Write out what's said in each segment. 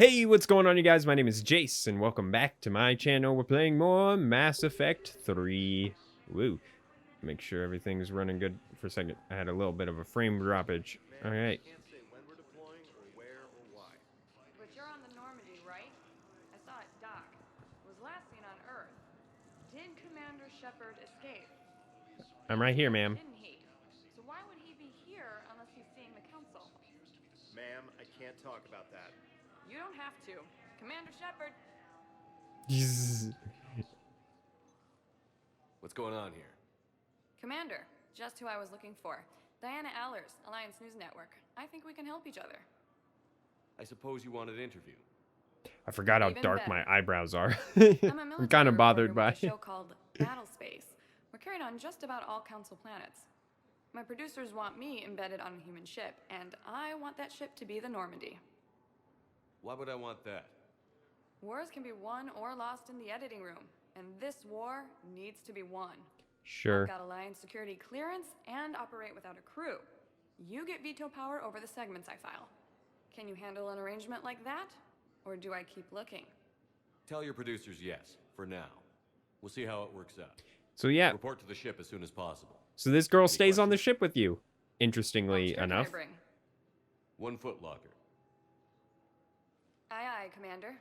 Hey, what's going on, you guys? My name is Jayce, and welcome back to my channel. We're playing more Mass Effect 3. Woo. Make sure everything's running good for a second. I had a little bit of a frame droppage. All right. Can't say when we're deploying or where or why. But you're on the Normandy, right? I saw it dock. Was last seen on Earth. Did Commander Shepard escape? I'm right here, ma'am. Didn't he? So why would he be here unless he's seeing the Council? Ma'am, I can't talk about that. You don't have to. Commander Shepard. What's going on here? Commander, just who I was looking for. Diana Allers, Alliance News Network. I think we can help each other. I suppose you want an interview. I forgot how Even dark better. my eyebrows are. I'm a I'm military kind of bothered reporter by with a it. show called Battle Space. We're carried on just about all Council planets. My producers want me embedded on a human ship, and I want that ship to be the Normandy. Why would I want that? Wars can be won or lost in the editing room, and this war needs to be won. Sure. I've got Alliance security clearance and operate without a crew. You get veto power over the segments I file. Can you handle an arrangement like that? Or do I keep looking? Tell your producers yes, for now. We'll see how it works out. So yeah, Report to the ship as soon as possible. so this girl Any stays on the questions? ship with you, interestingly How much gear can I enough. bring? 1 foot locker. Aye, aye, Commander.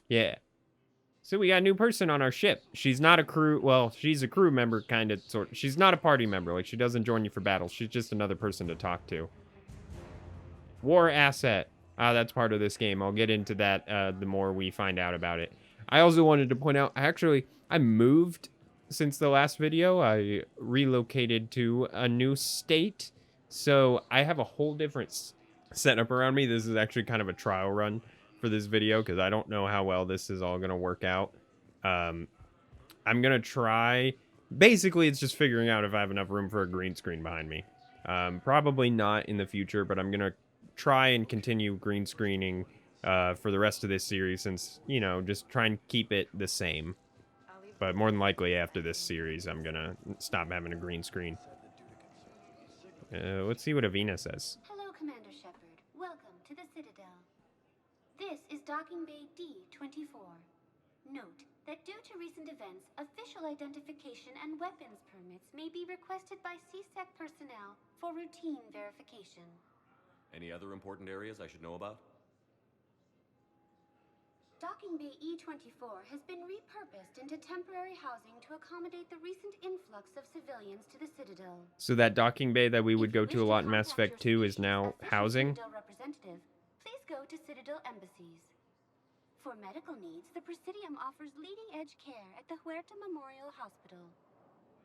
Yeah. So we got a new person on our ship. She's not a crew, well, she's a crew member, kind of, sort. She's not a party member, like she doesn't join you for battles. She's just another person to talk to. War asset. Ah, that's part of this game. I'll get into that the more we find out about it. I also wanted to point out, I moved since the last video. I relocated to a new state. So I have a whole different setup around me. This is actually kind of a trial run for this video because I don't know how well this is all going to work out. I'm going to try. Basically, it's just figuring out if I have enough room for a green screen behind me. Probably not in the future, but I'm going to try and continue green screening for the rest of this series since, you know, just try and keep it the same. I'll leave But more than likely after this series, I'm going to stop having a green screen. Let's see what Avina says. Hello, Commander Shepard. Welcome to the Citadel. This is Docking Bay D-24. Note that due to recent events, official identification and weapons permits may be requested by CSEC personnel for routine verification. Any other important areas I should know about? Docking Bay E-24 has been repurposed into temporary housing to accommodate the recent influx of civilians to the Citadel. So that docking bay that we would If go you to a wish lot in Mass contact Effect your 2 is species' now official housing. Citadel representative, please go to Citadel embassies. For medical needs, the Presidium offers leading-edge care at the Huerta Memorial Hospital.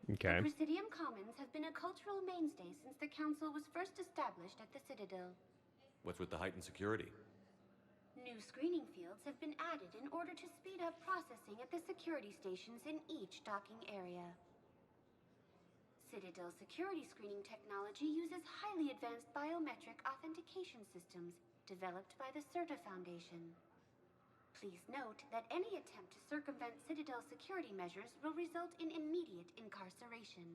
Okay. The Presidium Commons have been a cultural mainstay since the Council was first established at the Citadel. What's with the heightened security? New screening fields have been added in order to speed up processing at the security stations in each docking area. Citadel security screening technology uses highly advanced biometric authentication systems developed by the CERTA Foundation. Please note that any attempt to circumvent Citadel security measures will result in immediate incarceration.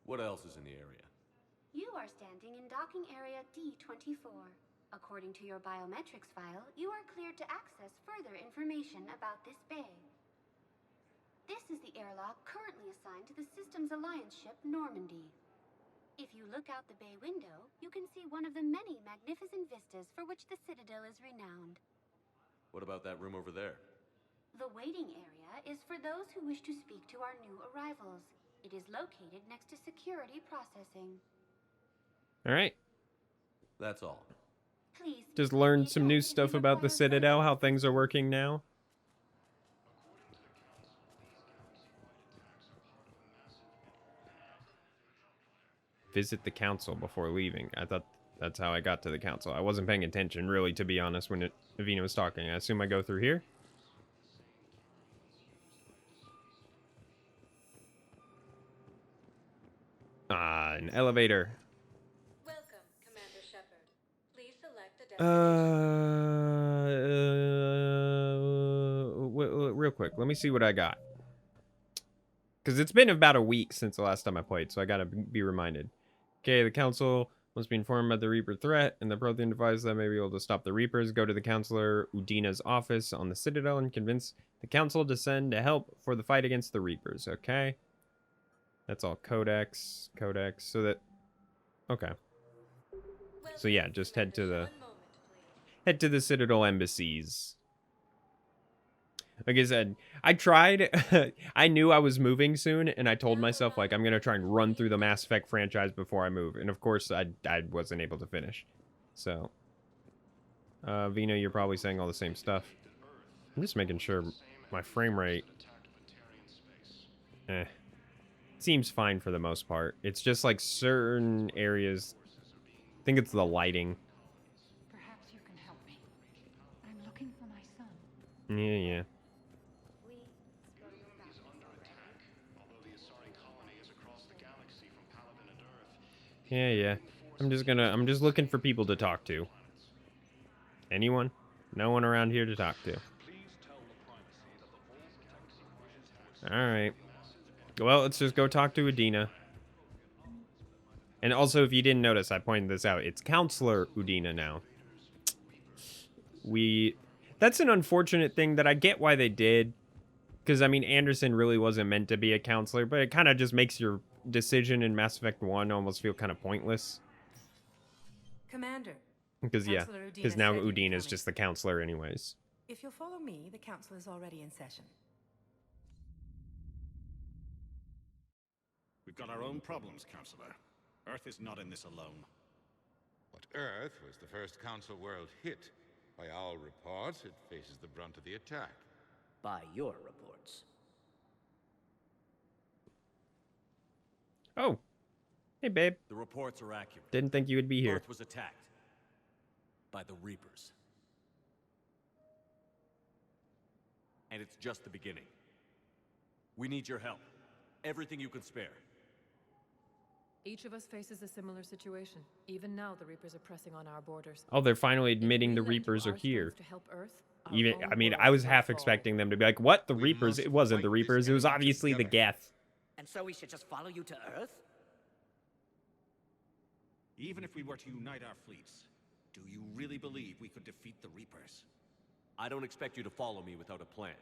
What else is in the area? You are standing in docking area D-24. According to your biometrics file, you are cleared to access further information about this bay. This is the airlock currently assigned to the Systems Alliance ship Normandy. If you look out the bay window, you can see one of the many magnificent vistas for which the Citadel is renowned. What about that room over there? The waiting area is for those who wish to speak to our new arrivals. It is located next to security processing. All right. That's all. Please Just speak learned up some new if you stuff about the require Citadel, further how things are assistance. working now. Visit the council before leaving. I thought that's how I got to the council. I wasn't paying attention, really, to be honest, when Avina was talking. I assume I go through here? Ah, an elevator. Welcome, Commander Shepard. Please select a destination. Real quick, let me see what I got. Because it's been about a week since the last time I played, so I gotta be reminded. Okay, the council Must be informed about the Reaper threat and the Prothean device that may be able to stop the Reapers. Go to the Counselor Udina's office on the Citadel and convince the Council to send to help for the fight against the Reapers. Okay. That's all Codex. So that... Okay. So yeah, just head to the... Head to the Citadel embassies. Like I said, I tried. I knew I was moving soon, and I told myself, like, I'm going to try and run through the Mass Effect franchise before I move. And of course, I wasn't able to finish. So, Vino, you're probably saying all the same stuff. I'm just making sure my frame rate... seems fine for the most part. It's just like certain areas... I think it's the lighting. Perhaps you can help me. I'm looking for my son. Yeah. Is under attack, although the Asari colony is across the galaxy from Palaven and Earth. Yeah. I'm just looking for people to talk to. Anyone? No one around here to talk to. Please tell the primacy that the Vault protects the Alright. Well, let's just go talk to Udina. And also, if you didn't notice, I pointed this out. It's Counselor Udina now. That's an unfortunate thing that I get why they did. Because, I mean, Anderson really wasn't meant to be a counselor, but it kind of just makes your decision in Mass Effect 1 almost feel kind of pointless. Commander. Because, yeah. Counselor Because Udina now said you'd be Udina's coming. just the counselor anyways. If you'll follow me, the council is already in session. We've got our own problems, Counselor. Earth is not in this alone. But Earth was the first Council world hit. By all reports, it faces the brunt of the attack. By your reports. Oh. Hey, babe. The reports are accurate. Didn't think you would be here. Earth was attacked by the Reapers. And it's just the beginning. We need your help. Everything you can spare. Each of us faces a similar situation. Even now, the Reapers are pressing on our borders. Oh, they're finally If admitting we the lend Reapers are our here. strength to help Earth, our Even, own I mean, world I was will half fall. expecting them to be like, what? The We Reapers? must It wasn't the fight this Reapers. It was enemy obviously the together. Geth. And so we should just follow you to Earth? Even if we were to unite our fleets, do you really believe we could defeat the Reapers? I don't expect you to follow me without a plan.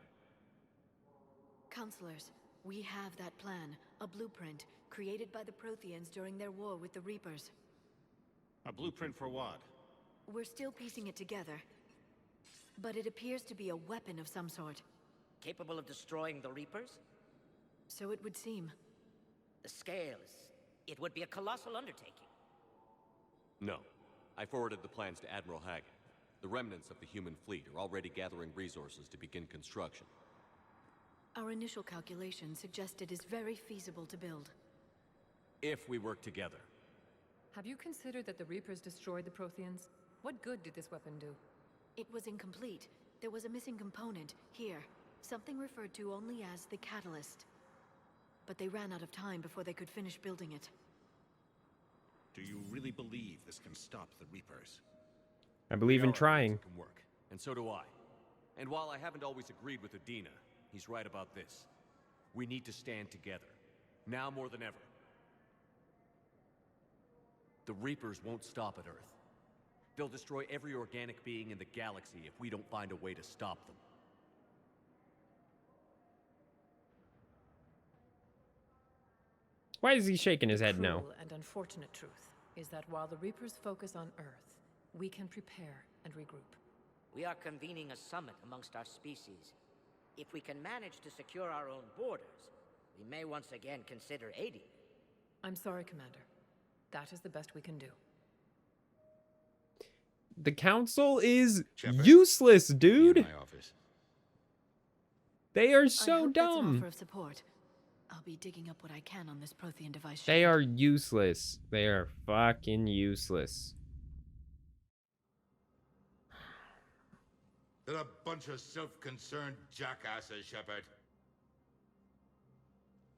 Counselors, we have that plan, a blueprint created by the Protheans during their war with the Reapers. A blueprint for what? We're still piecing it together, but it appears to be a weapon of some sort. Capable of destroying the Reapers? So it would seem. The scale is... It would be a colossal undertaking. No. I forwarded the plans to Admiral Hagen. The remnants of the human fleet are already gathering resources to begin construction. Our initial calculations suggest it is very feasible to build. If we work together. Have you considered that the Reapers destroyed the Protheans? What good did this weapon do? It was incomplete. There was a missing component, here. Something referred to only as the catalyst. But they ran out of time before they could finish building it. Do you really believe this can stop the Reapers? I believe in VR trying. thinks it can work, and so do I. And while I haven't always agreed with Udina, he's right about this. We need to stand together. Now more than ever. The Reapers won't stop at Earth. They'll destroy every organic being in the galaxy if we don't find a way to stop them. Why is he shaking his head no? Cruel and unfortunate truth is that while the Reapers focus on Earth, we can prepare and regroup. We are convening a summit amongst our species. If we can manage to secure our own borders, we may once again consider aiding. I'm sorry, Commander. That is the best we can do. The council is Shepard, useless, Be in dude. my office. They are I so hope that's an dumb. offer of support. I'll be digging up what I can on this Prothean device. They Shepard. are useless. They are fucking useless. They're a bunch of self-concerned jackasses, Shepard.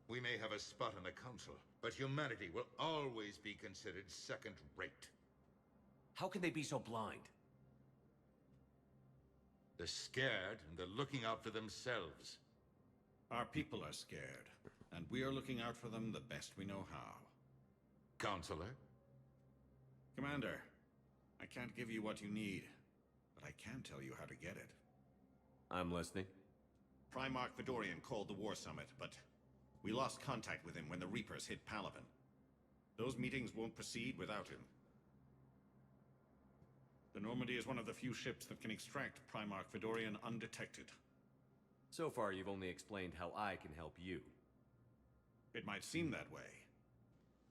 We may have a spot on the Council, but humanity will always be considered second-rate. How can they be so blind? They're scared, and they're looking out for themselves. Our people are scared, and we are looking out for them the best we know how. Counselor? Commander, I can't give you what you need, but I can tell you how to get it. I'm listening. Primarch Fedorian called the War Summit, but we lost contact with him when the Reapers hit Palaven. Those meetings won't proceed without him. The Normandy is one of the few ships that can extract Primarch Fedorian undetected. So far, you've only explained how I can help you. It might seem that way.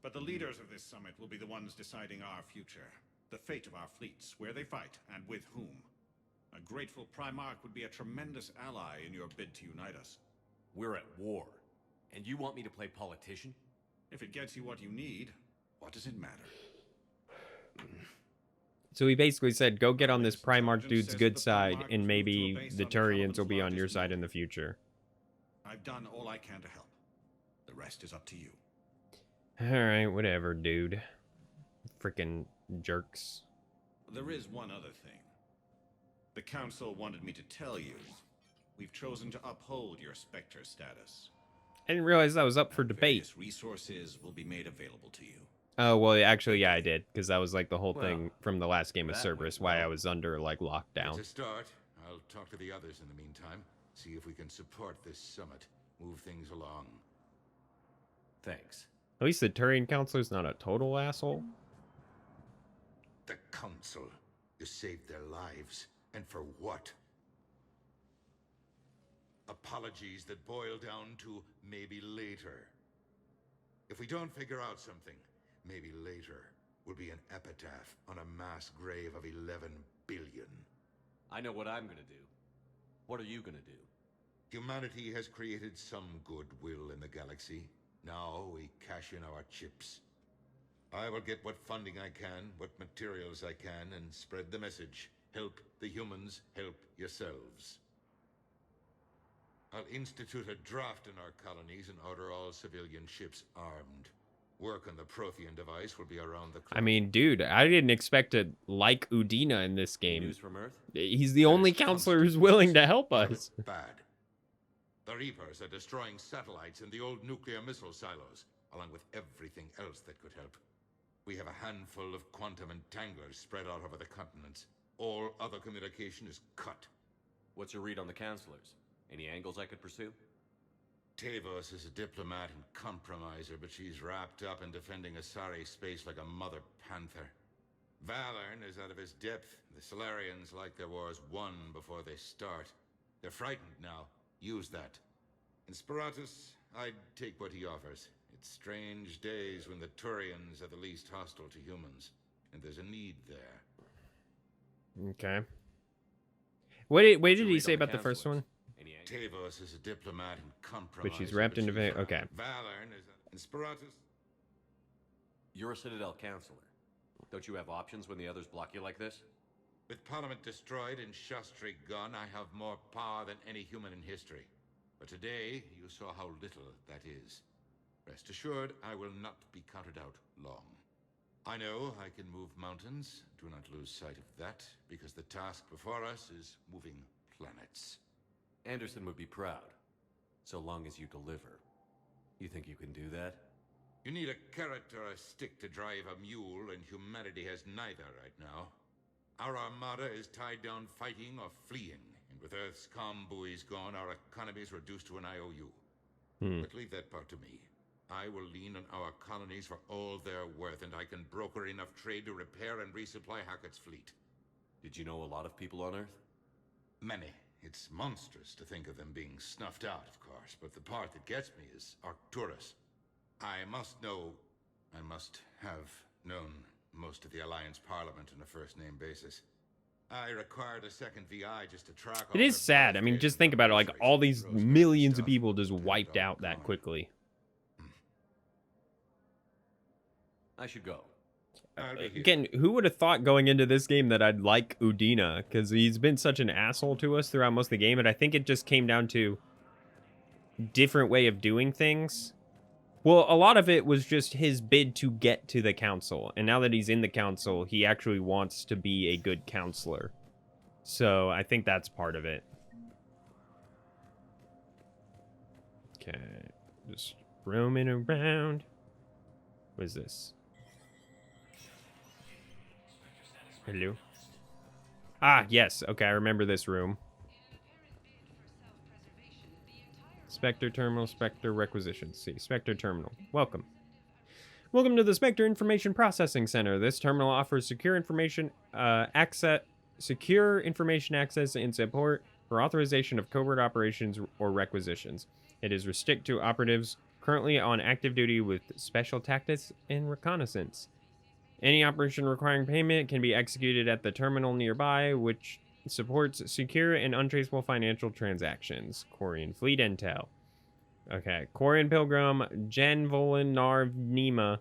But the leaders of this summit will be the ones deciding our future. The fate of our fleets, where they fight, and with whom. A grateful Primarch would be a tremendous ally in your bid to unite us. We're at war. And you want me to play politician? If it gets you what you need, what does it matter? So he basically said, go get on this Primarch dude's good side, and maybe the Turians will be on your side in the future. I've done all I can to help. The rest is up to you. Alright, whatever, dude. Freaking jerks. There is one other thing. The Council wanted me to tell you. We've chosen to uphold your Spectre status. I didn't realize that was up for debate. Various resources will be made available to you. Oh, well, actually, yeah, I did. Because that was, like, the whole thing from the last game of Cerberus, why I was under, like, lockdown. To start, I'll talk to the others in the meantime. See if we can support this summit. Move things along. Thanks. At least the Turian Councilor's not a total asshole. The Council. You saved their lives. And for what? Apologies that boil down to maybe later. If we don't figure out something, maybe later will be an epitaph on a mass grave of 11 billion. I know what I'm gonna do. What are you gonna do? Humanity has created some goodwill in the galaxy. Now we cash in our chips. I will get what funding I can, what materials I can, and spread the message. Help the humans, help yourselves. I'll institute a draft in our colonies and order all civilian ships armed. Work on the Prothean device will be around the clock. I mean, dude, I didn't expect to like Udina in this game. News from Earth? He's the only counselor who's willing to help us. Bad. The Reapers are destroying satellites in the old nuclear missile silos, along with everything else that could help. We have a handful of quantum entanglers spread out over the continents. All other communication is cut. What's your read on the counselors? Any angles I could pursue? Tavos is a diplomat and compromiser, but she's wrapped up in defending Asari space like a mother panther. Valern is out of his depth. The Solarians like their wars won before they start. They're frightened now. Use that. In Sparatus, I'd take what he offers. It's strange days when the Turians are the least hostile to humans, and there's a need there. Okay. What did he say about the first one? Tavos is a diplomat and compromiser. But she's wrapped into okay. Valern is in Sparatus. You're a Citadel counselor. Don't you have options when the others block you like this? With Parliament destroyed and Shastri gone, I have more power than any human in history. But today, you saw how little that is. Rest assured, I will not be counted out long. I know I can move mountains. Do not lose sight of that, because the task before us is moving planets. Anderson would be proud, so long as you deliver. You think you can do that? You need a carrot or a stick to drive a mule, and humanity has neither right now. Our armada is tied down fighting or fleeing, and with Earth's comm buoys gone, our economy is reduced to an IOU. But leave that part to me. I will lean on our colonies for all they're worth, and I can broker enough trade to repair and resupply Hackett's fleet. Did you know a lot of people on Earth? Many. It's monstrous to think of them being snuffed out, of course, but the part that gets me is Arcturus. I must have known most of the Alliance Parliament on a first-name basis. I required a second VI just to track. It is sad. I mean, just think about it. Like, all these millions of people just wiped out that quickly. I should go. Again, who would have thought going into this game that I'd like Udina? Because he's been such an asshole to us throughout most of the game, and I think it just came down to different way of doing things. Well, a lot of it was just his bid to get to the council, and now that he's in the council, he actually wants to be a good counselor. So I think that's part of it. Okay, just roaming around. What is this? Hello. Ah, yes. Okay, I remember this room. Spectre Terminal, Spectre Requisitions. See, Spectre Terminal. Welcome. Welcome to the Spectre Information Processing Center. This terminal offers secure information access and support for authorization of covert operations or requisitions. It is restricted to operatives currently on active duty with special tactics and reconnaissance. Any operation requiring payment can be executed at the terminal nearby, which supports secure and untraceable financial transactions. Quarian Fleet Intel. Okay. Quarian Pilgrim Janvolan Narnima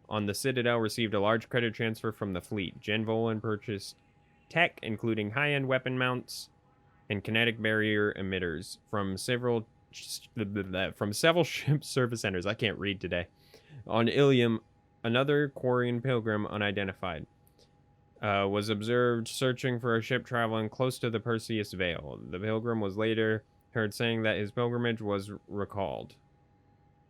on the Citadel received a large credit transfer from the fleet. Janvolan purchased tech, including high-end weapon mounts and kinetic barrier emitters from several ship service centers. I can't read today. On Ilium, another Quarian pilgrim, unidentified, was observed searching for a ship traveling close to the Perseus Veil. The pilgrim was later heard saying that his pilgrimage was recalled.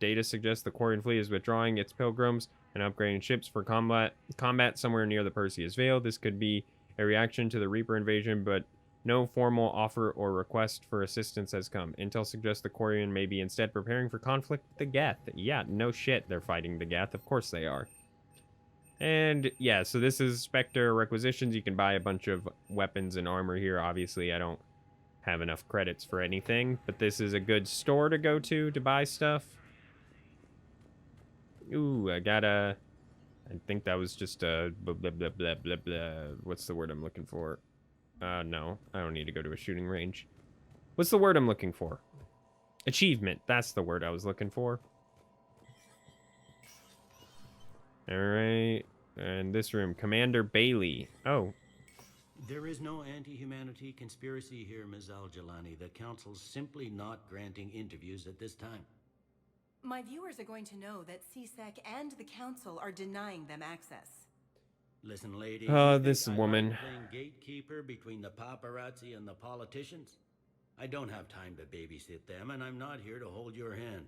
Data suggests the Quarian fleet is withdrawing its pilgrims and upgrading ships for combat somewhere near the Perseus Veil. This could be a reaction to the Reaper invasion, but no formal offer or request for assistance has come. Intel suggests the Quarian may be instead preparing for conflict with the Geth. Yeah, no shit, they're fighting the Geth. Of course they are. And yeah, so this is Spectre Requisitions. You can buy a bunch of weapons and armor here. Obviously, I don't have enough credits for anything, but this is a good store to go to buy stuff. Ooh, I think that was just a blah, blah, blah, blah, blah, blah. What's the word I'm looking for? No, I don't need to go to a shooting range. What's the word I'm looking for? Achievement. That's the word I was looking for. All right. And this room, Commander Bailey. Oh. There is no anti-humanity conspiracy here, Ms. Al-Jalani. The Council's simply not granting interviews at this time. My viewers are going to know that CSEC and the Council are denying them access. Listen, lady. This woman. Like playing gatekeeper between the paparazzi and the politicians? I don't have time to babysit them, and I'm not here to hold your hand.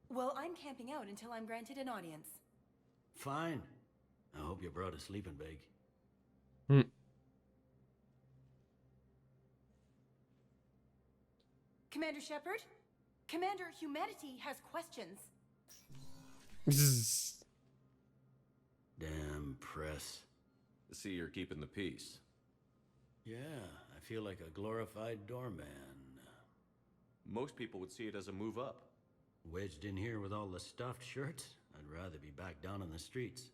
Well, I'm camping out until I'm granted an audience. Fine. I hope you brought a sleeping bag. Commander Shepard? Commander, humanity has questions. Damn press. See, you're keeping the peace. Yeah, I feel like a glorified doorman. Most people would see it as a move up. Wedged in here with all the stuffed shirts? I'd rather be back down on the streets.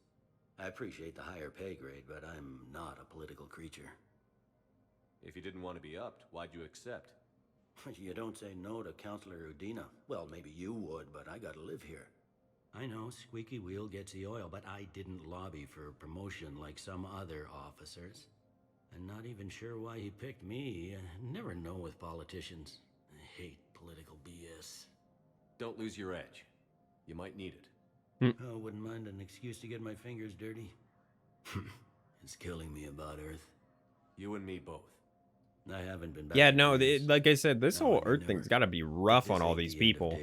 I appreciate the higher pay grade, but I'm not a political creature. If you didn't want to be upped, why'd you accept? You don't say no to Counselor Udina. Well, maybe you would, but I gotta live here. I know, squeaky wheel gets the oil, but I didn't lobby for promotion like some other officers. I'm not even sure why he picked me. I never know with politicians. I hate political BS. Don't lose your edge. You might need it. Oh, wouldn't mind an excuse to get my fingers dirty. It's killing me about Earth. You and me both. I haven't been back. Yeah, no, like I said, this whole Earth thing's got to be rough on all these people.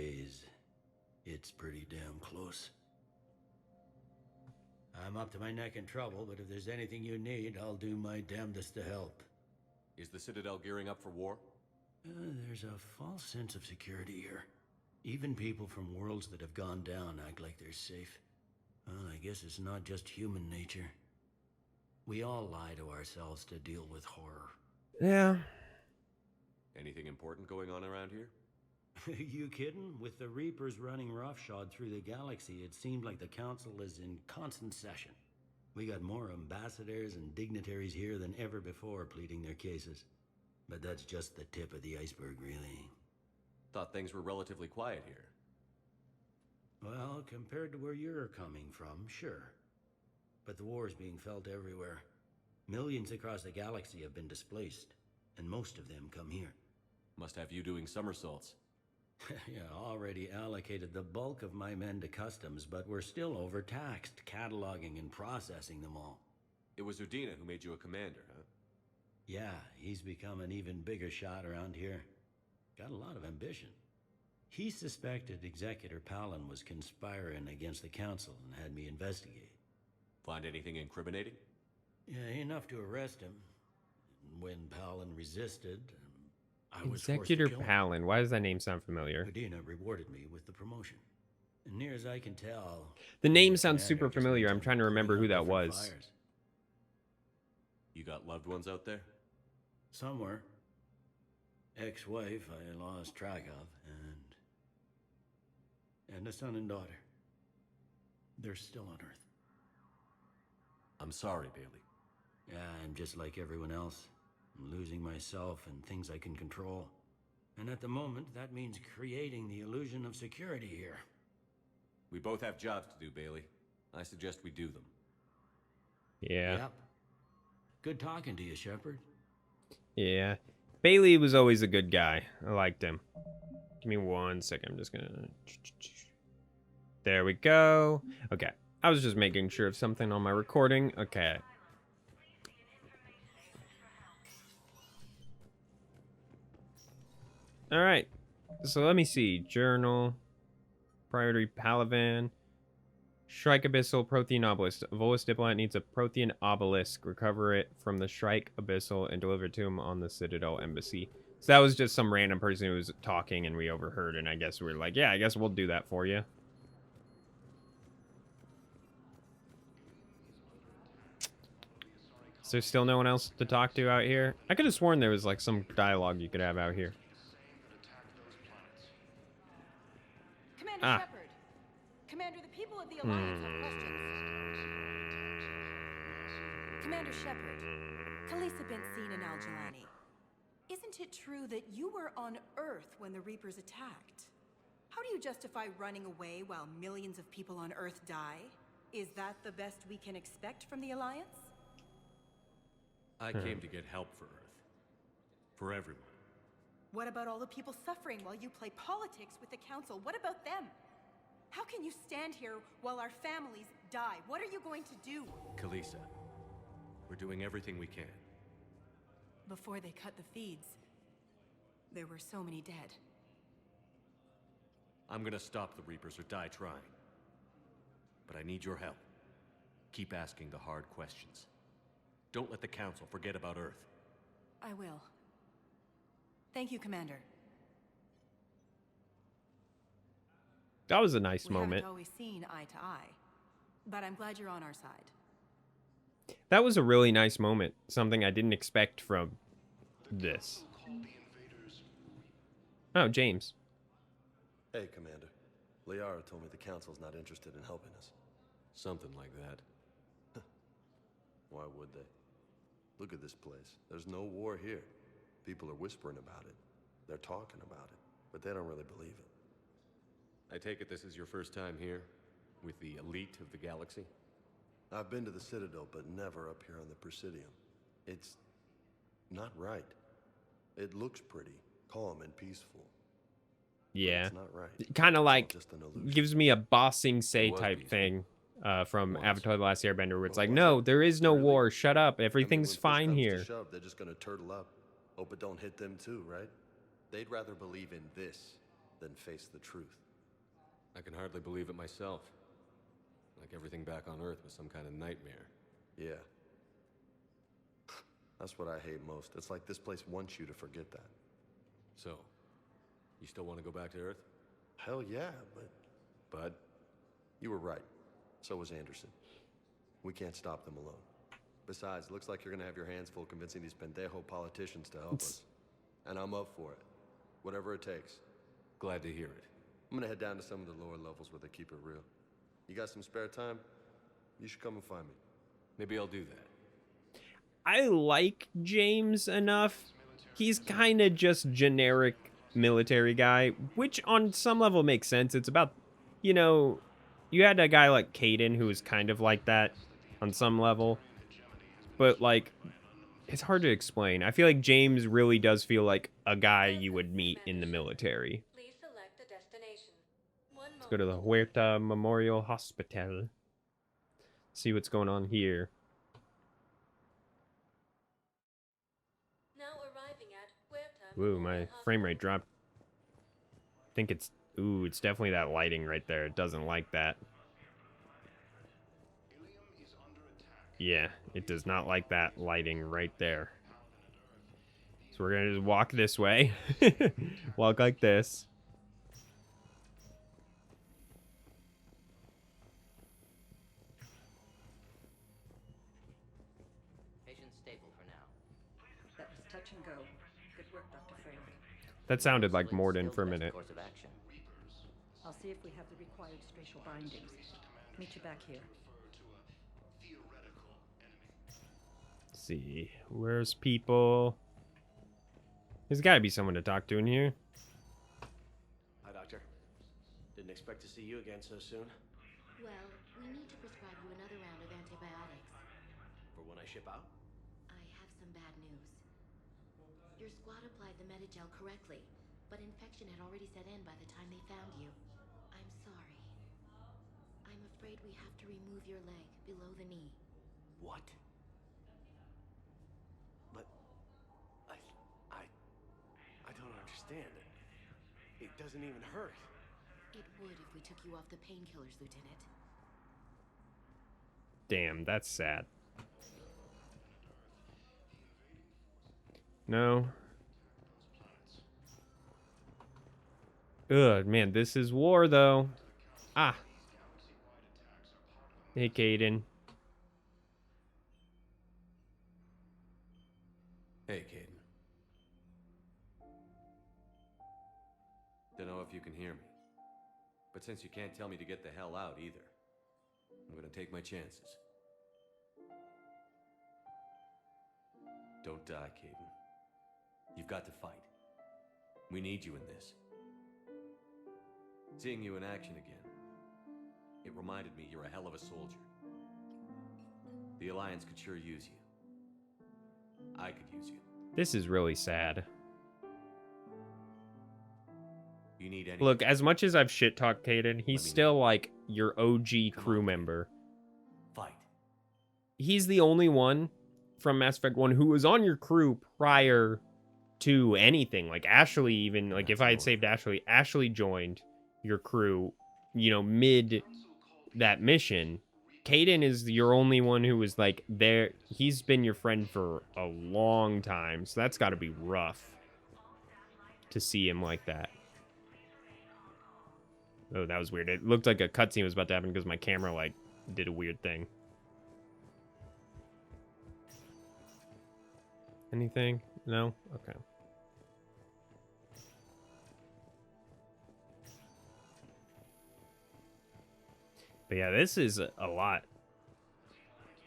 It's pretty damn close. I'm up to my neck in trouble, but if there's anything you need, I'll do my damnedest to help. Is the Citadel gearing up for war? There's a false sense of security here. Even people from worlds that have gone down act like they're safe. Well, I guess it's not just human nature. We all lie to ourselves to deal with horror. Yeah. Anything important going on around here? You kidding? With the Reapers running roughshod through the galaxy, it seemed like the Council is in constant session. We got more ambassadors and dignitaries here than ever before pleading their cases. But that's just the tip of the iceberg, really. Thought things were relatively quiet here. Well, compared to where you're coming from, sure. But the war is being felt everywhere. Millions across the galaxy have been displaced, and most of them come here. Must have you doing somersaults. Yeah, already allocated the bulk of my men to customs, but we're still overtaxed, cataloging and processing them all. It was Udina who made you a commander, huh? Yeah, he's become an even bigger shot around here. Got a lot of ambition. He suspected Executor Palaven was conspiring against the Council and had me investigate. Find anything incriminating? Yeah, enough to arrest him. When Palaven resisted, I was forced to Executor kill him. Palin. Why does that name sound familiar? Udina rewarded me with the promotion. And near as I can tell, The name the sounds commander super just familiar. went I'm on trying to remember putting who out that different was. fires. You got loved ones out there? Somewhere. Ex-wife I lost track of, and a son and daughter. They're still on Earth. I'm sorry, Bailey. Yeah, I'm just like everyone else. I'm losing myself and things I can control. And at the moment, that means creating the illusion of security here. We both have jobs to do, Bailey. I suggest we do them. Yeah. Yep. Good talking to you, Shepard. Yeah. Bailey was always a good guy. I liked him. Give me 1 second. I'm just gonna... There we go. Okay. I was just making sure of something on my recording. Okay. All right. So let me see. Journal. Priority Palaven. Shrike Abyssal Prothean Obelisk. A Volus diplomat needs a Prothean Obelisk. Recover it from the Shrike Abyssal and deliver it to him on the Citadel Embassy. So that was just some random person who was talking and we overheard, and I guess we were like, yeah, I guess we'll do that for you. Is there still no one else to talk to out here? I could have sworn there was like some dialogue you could have out here. Commander Shepard. Commander, the people of the Alliance have questions. Commander Shepard, Khaleesa bint Seen and Al-Jalani. Isn't it true that you were on Earth when the Reapers attacked? How do you justify running away while millions of people on Earth die? Is that the best we can expect from the Alliance? I came to get help for Earth. For everyone. What about all the people suffering while you play politics with the Council? What about them? How can you stand here while our families die? What are you going to do? Khaleesa, we're doing everything we can. Before they cut the feeds, there were so many dead. I'm gonna stop the Reapers or die trying. But I need your help. Keep asking the hard questions. Don't let the Council forget about Earth. I will. Thank you, Commander. That was a nice We moment. haven't always seen eye to eye, but I'm glad you're on our side. That was a really nice moment. Something I didn't expect from this. Oh, James. Hey, Commander. Liara told me the Council's not interested in helping us. Something like that. Why would they? Look at this place. There's no war here. People are whispering about it. They're talking about it, but they don't really believe it. I take it this is your first time here? With the elite of the galaxy? I've been to the Citadel, but never up here on the Presidium. It's not right. It looks pretty, calm and peaceful. Yeah. It's not right. Kind of like Just an illusion. gives me a bossing say It was type peaceful. thing from Once. Avatar The Last Airbender where it's What like, was no, it? there is no Really? war. Shut up. I mean, Everything's when push fine comes to here. shove, they're just gonna turtle up. Hope it don't hit them too, right? They'd rather believe in this than face the truth. I can hardly believe it myself. Like everything back on Earth was some kind of nightmare. Yeah. That's what I hate most. It's like this place wants you to forget that. So, you still want to go back to Earth? Hell yeah, but you were right. So was Anderson. We can't stop them alone. Besides, looks like you're gonna have your hands full convincing these pendejo politicians to help us. And I'm up for it. Whatever it takes. Glad to hear it. I'm gonna head down to some of the lower levels where they keep it real. You got some spare time? You should come and find me. Maybe I'll do that. I like James enough. He's kind of just generic military guy, which on some level makes sense. It's about, you know, you had a guy like Caden who was kind of like that on some level. But, like, it's hard to explain. I feel like James really does feel like a guy you would meet in the military. Please select a destination. Let's go to the Huerta Memorial Hospital. See what's going on here. Now arriving at Huerta. Woo, my frame rate dropped. I think it's... Ooh, it's definitely that lighting right there. It doesn't like that. Ilium is under Yeah, it does not like that lighting right there. So we're gonna just walk this way. Walk like this. Patient's stable for now. That was touch and go. Good work, Dr. Freyland. That sounded like Morden for a minute. Course of action. I'll see if we have the required spatial bindings. Meet you back here. Let's see, where's people? There's got to be someone to talk to in here. Hi, Doctor. Didn't expect to see you again so soon. Well, we need to prescribe you another round of antibiotics. For when I ship out? I have some bad news. Your squad applied the Metagel correctly, but infection had already set in by the time they found you. I'm sorry. I'm afraid we have to remove your leg below the knee. What? But I don't understand. It doesn't even hurt. It would if we took you off the painkillers, Lieutenant. Damn, that's sad. No. Ugh, man, this is war, though. Ah. Hey, Caden. Hey, Caden. Don't know if you can hear me. But since you can't tell me to get the hell out either, I'm gonna take my chances. Don't die, Caden. You've got to fight. We need you in this. Seeing you in action again, it reminded me you're a hell of a soldier. The Alliance could sure use you. I could use you. This is really sad. You need any... Look, as much as I've shit-talked Caden, he's still, like, your OG crew member. Fight. He's the only one from Mass Effect 1 who was on your crew prior to anything. Like, Ashley even, like, if I had saved Ashley, Ashley joined your crew, you know, mid that mission. Caden is your only one who was, like, there. He's been your friend for a long time, so that's got to be rough to see him like that. Oh, that was weird. It looked like a cutscene was about to happen because my camera, like, did a weird thing. Anything? No? Okay. But yeah, this is a lot.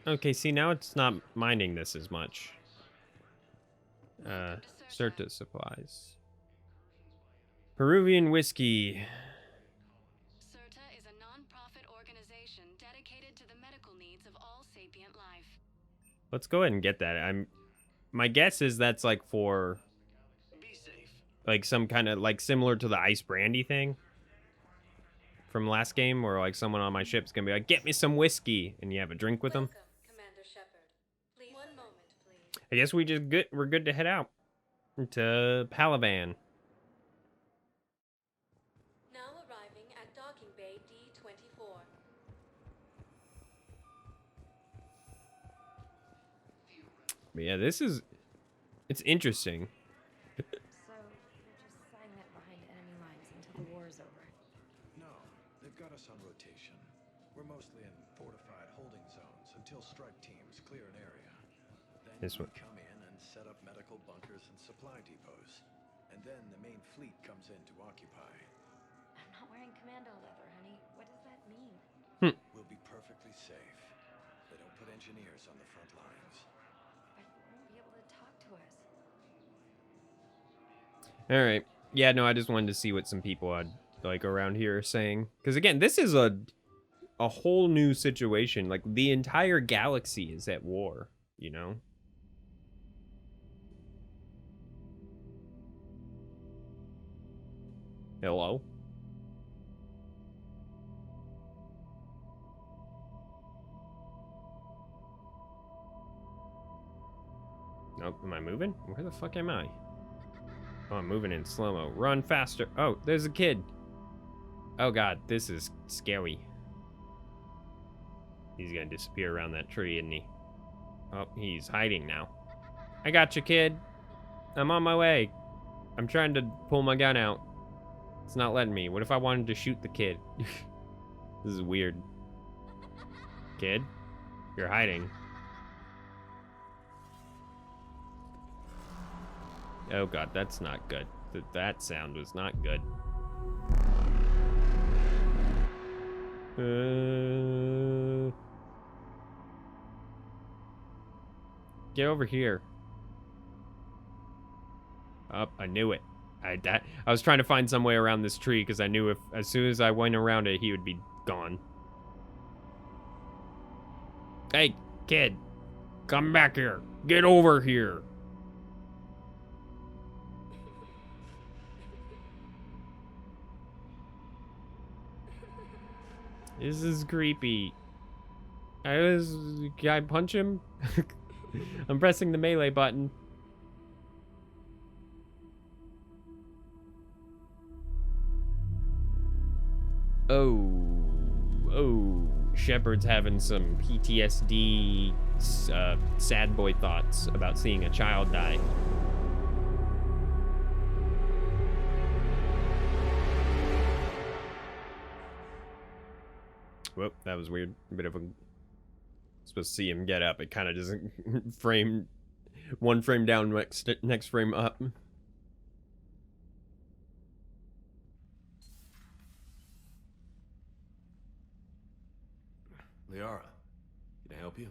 Okay, see, now it's not minding this as much. Certa supplies. Peruvian whiskey. Certa is a non-profit organization dedicated to the medical needs of all sapient life. Let's go ahead and get that. My guess is that's like for like some kind of like similar to the ice brandy thing from last game, where like someone on my ship's gonna be like, get me some whiskey, and you have a drink with them. Commander Shepard. Please, 1 moment, please. I guess we're good to head out to Palaven. Now arriving at docking bay D-24. But yeah, it's interesting. So, you're just silent behind enemy lines until the war is over? No, they've got us on rotation. We're mostly in fortified holding zones until strike teams clear an area. Then This we one. come in and set up medical bunkers and supply depots. And then the main fleet comes in to occupy. I'm not wearing commando leather, honey. What does that mean? We'll be perfectly safe. They don't put engineers on the front lines. But you won't be able to talk to us. All right. Yeah, no, I just wanted to see what some people had like around here are saying, because again, this is a whole new situation. Like the entire galaxy is at war, you know. Hello. Nope, am I moving? Where the fuck am I? Oh, I'm moving in slow-mo. Run faster. Oh, there's a kid. Oh god, this is scary. He's gonna disappear around that tree, isn't he? Oh, he's hiding now. I got you, kid. I'm on my way. I'm trying to pull my gun out. It's not letting me. What if I wanted to shoot the kid? This is weird. Kid? You're hiding. Oh god, that's not good. That sound was not good. Get over here. Oh, I knew it. I was trying to find some way around this tree because I knew if as soon as I went around it, he would be gone. Hey, kid. Come back here. Get over here. This is creepy. Can I punch him? I'm pressing the melee button. Oh, Shepard's having some PTSD, sad boy thoughts about seeing a child die. Whoop, that was weird. A bit of a... Supposed to see him get up. It kind of doesn't frame... One frame down, next frame up. Liara, can I help you?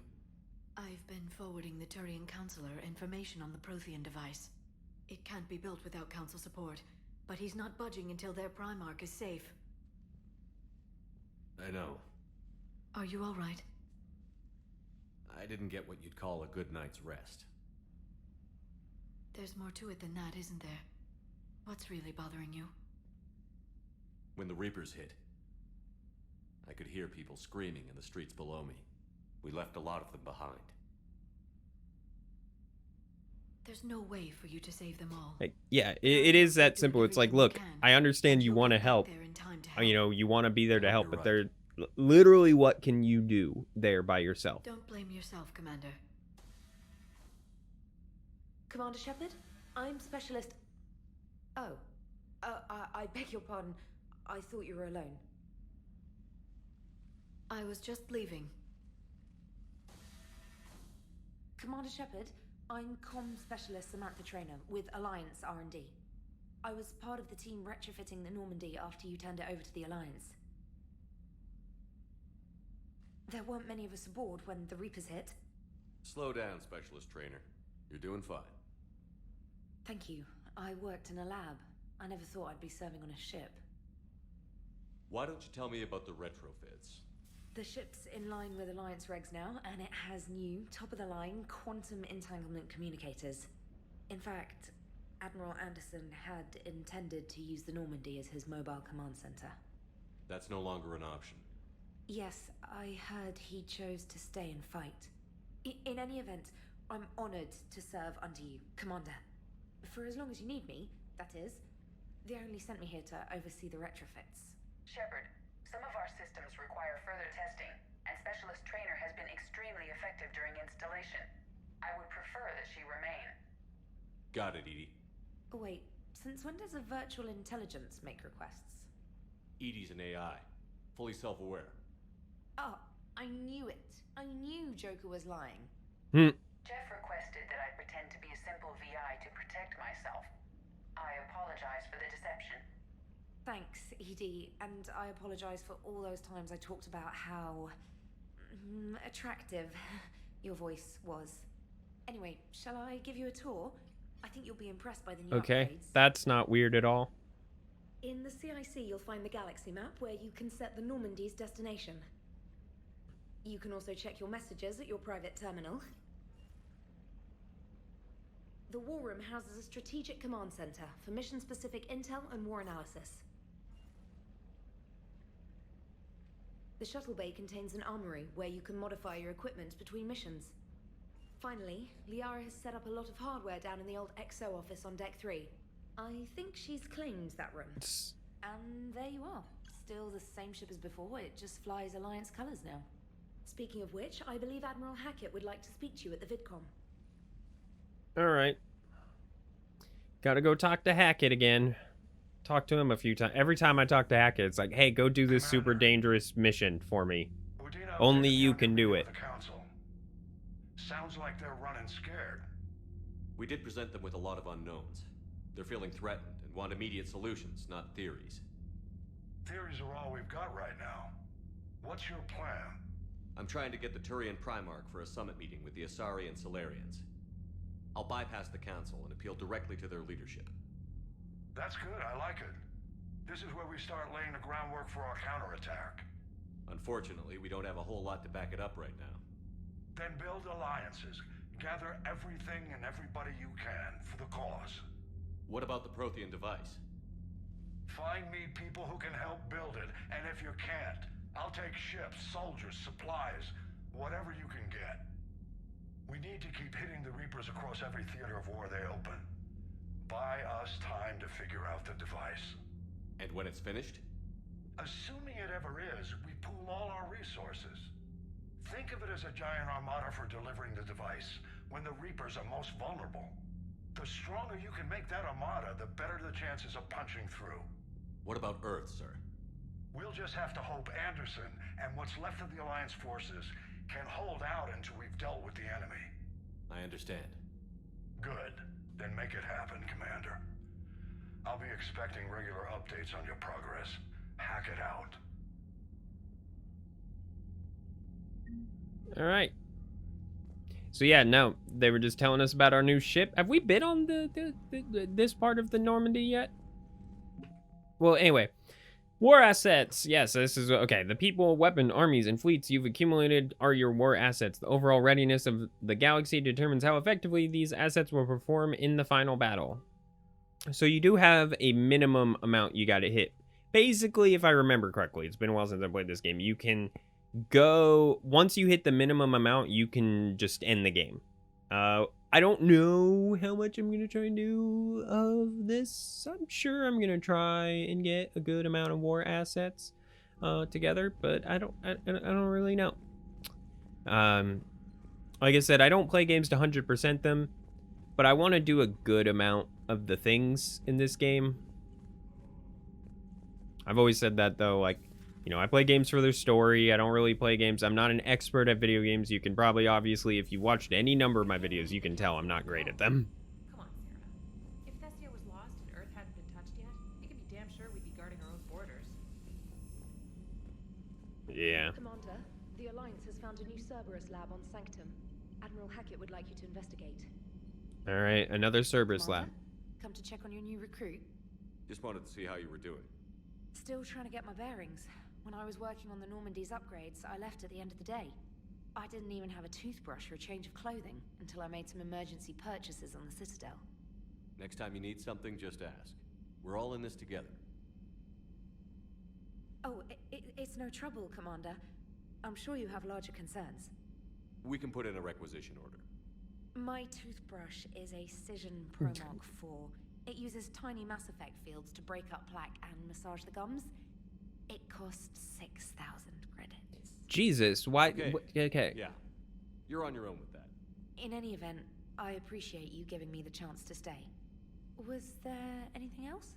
I've been forwarding the Turian Counselor information on the Prothean device. It can't be built without Council support, but he's not budging until their Primarch is safe. I know. Are you all right? I didn't get what you'd call a good night's rest. There's more to it than that, isn't there? What's really bothering you? When the Reapers hit, I could hear people screaming in the streets below me. We left a lot of them behind. There's no way for you to save them all. Like, yeah, it is that simple. It's like, look, I understand you want to help. You know, you want to be there to help, but they're literally, what can you do there by yourself? Don't blame yourself, Commander. Commander Shepard, I'm Specialist... Oh. I beg your pardon. I thought you were alone. I was just leaving. Commander Shepard, I'm Comm Specialist Samantha Trainer with Alliance R&D. I was part of the team retrofitting the Normandy after you turned it over to the Alliance. There weren't many of us aboard when the Reapers hit. Slow down, Specialist Trainer. You're doing fine. Thank you. I worked in a lab. I never thought I'd be serving on a ship. Why don't you tell me about the retrofits? The ship's in line with Alliance regs now, and it has new, top-of-the-line, quantum entanglement communicators. In fact, Admiral Anderson had intended to use the Normandy as his mobile command center. That's no longer an option. Yes, I heard he chose to stay and fight. In any event, I'm honored to serve under you, Commander. For as long as you need me, that is. They only sent me here to oversee the retrofits. Shepard, some of our systems require further testing, and Specialist Trainer has been extremely effective during installation. I would prefer that she remain. Got it, Edie. Wait, since when does a virtual intelligence make requests? Edie's an AI, fully self-aware. Oh, I knew it. I knew Joker was lying. Jeff requested that I pretend to be a simple VI to protect myself. I apologize for the deception. Thanks, Edie, and I apologize for all those times I talked about how... attractive your voice was. Anyway, shall I give you a tour? I think you'll be impressed by the new upgrades. That's not weird at all. In the CIC, you'll find the galaxy map where you can set the Normandy's destination. You can also check your messages at your private terminal. The War Room houses a strategic command center for mission-specific intel and war analysis. The shuttle bay contains an armory where you can modify your equipment between missions. Finally, Liara has set up a lot of hardware down in the old XO office on Deck 3. I think she's claimed that room. And there you are. Still the same ship as before, it just flies Alliance colors now. Speaking of which, I believe Admiral Hackett would like to speak to you at the VidCon. All right. Gotta go talk to Hackett again. Talk to him a few times. Every time I talk to Hackett, it's like, hey, go do this super dangerous mission for me. Only you can do it. Sounds like they're running scared. We did present them with a lot of unknowns. They're feeling threatened and want immediate solutions, not theories. Theories are all we've got right now. What's your plan? I'm trying to get the Turian Primarch for a summit meeting with the Asari and Solarians. I'll bypass the Council and appeal directly to their leadership. That's good, I like it. This is where we start laying the groundwork for our counterattack. Unfortunately, we don't have a whole lot to back it up right now. Then build alliances. Gather everything and everybody you can for the cause. What about the Prothean device? Find me people who can help build it, and if you can't, I'll take ships, soldiers, supplies, whatever you can get. We need to keep hitting the Reapers across every theater of war they open. Buy us time to figure out the device. And when it's finished? Assuming it ever is, we pool all our resources. Think of it as a giant armada for delivering the device, when the Reapers are most vulnerable. The stronger you can make that armada, the better the chances of punching through. What about Earth, sir? We'll just have to hope Anderson and what's left of the Alliance forces can hold out until we've dealt with the enemy. I understand. Good. Then make it happen, Commander. I'll be expecting regular updates on your progress. Hack it out. All right. So yeah, no, they were just telling us about our new ship. Have we been on this part of the Normandy yet? Well, anyway, war assets. Yes, this is okay. The people, weapon, armies, and fleets you've accumulated are your war assets. The overall readiness of the galaxy determines how effectively these assets will perform in the final battle. So you do have a minimum amount you got to hit. Basically, if I remember correctly, it's been a while since I played this game. You can go, once you hit the minimum amount, you can just end the game. I don't know how much I'm gonna try and do of this. I'm sure I'm gonna try and get a good amount of war assets together, but I don't really know. Like I said, I don't play games to 100% them, but I want to do a good amount of the things in this game. I've always said that though, like, you know, I play games for their story. I don't really play games. I'm not an expert at video games. You can probably, obviously, if you watched any number of my videos, you can tell I'm not great at them. Come on, Sarah. If Thessia was lost and Earth hadn't been touched yet, you can be damn sure we'd be guarding our own borders. Yeah. Commander, the Alliance has found a new Cerberus lab on Sanctum. Admiral Hackett would like you to investigate. All right, another Cerberus lab. Come to check on your new recruit. Just wanted to see how you were doing. Still trying to get my bearings. When I was working on the Normandy's upgrades, I left at the end of the day. I didn't even have a toothbrush or a change of clothing until I made some emergency purchases on the Citadel. Next time you need something, just ask. We're all in this together. Oh, it's no trouble, Commander. I'm sure you have larger concerns. We can put in a requisition order. My toothbrush is a Cision Pro Mark IV. It uses tiny Mass Effect fields to break up plaque and massage the gums. It costs 6,000 credits. Jesus, why? Okay. Yeah, you're on your own with that. In any event, I appreciate you giving me the chance to stay. Was there anything else?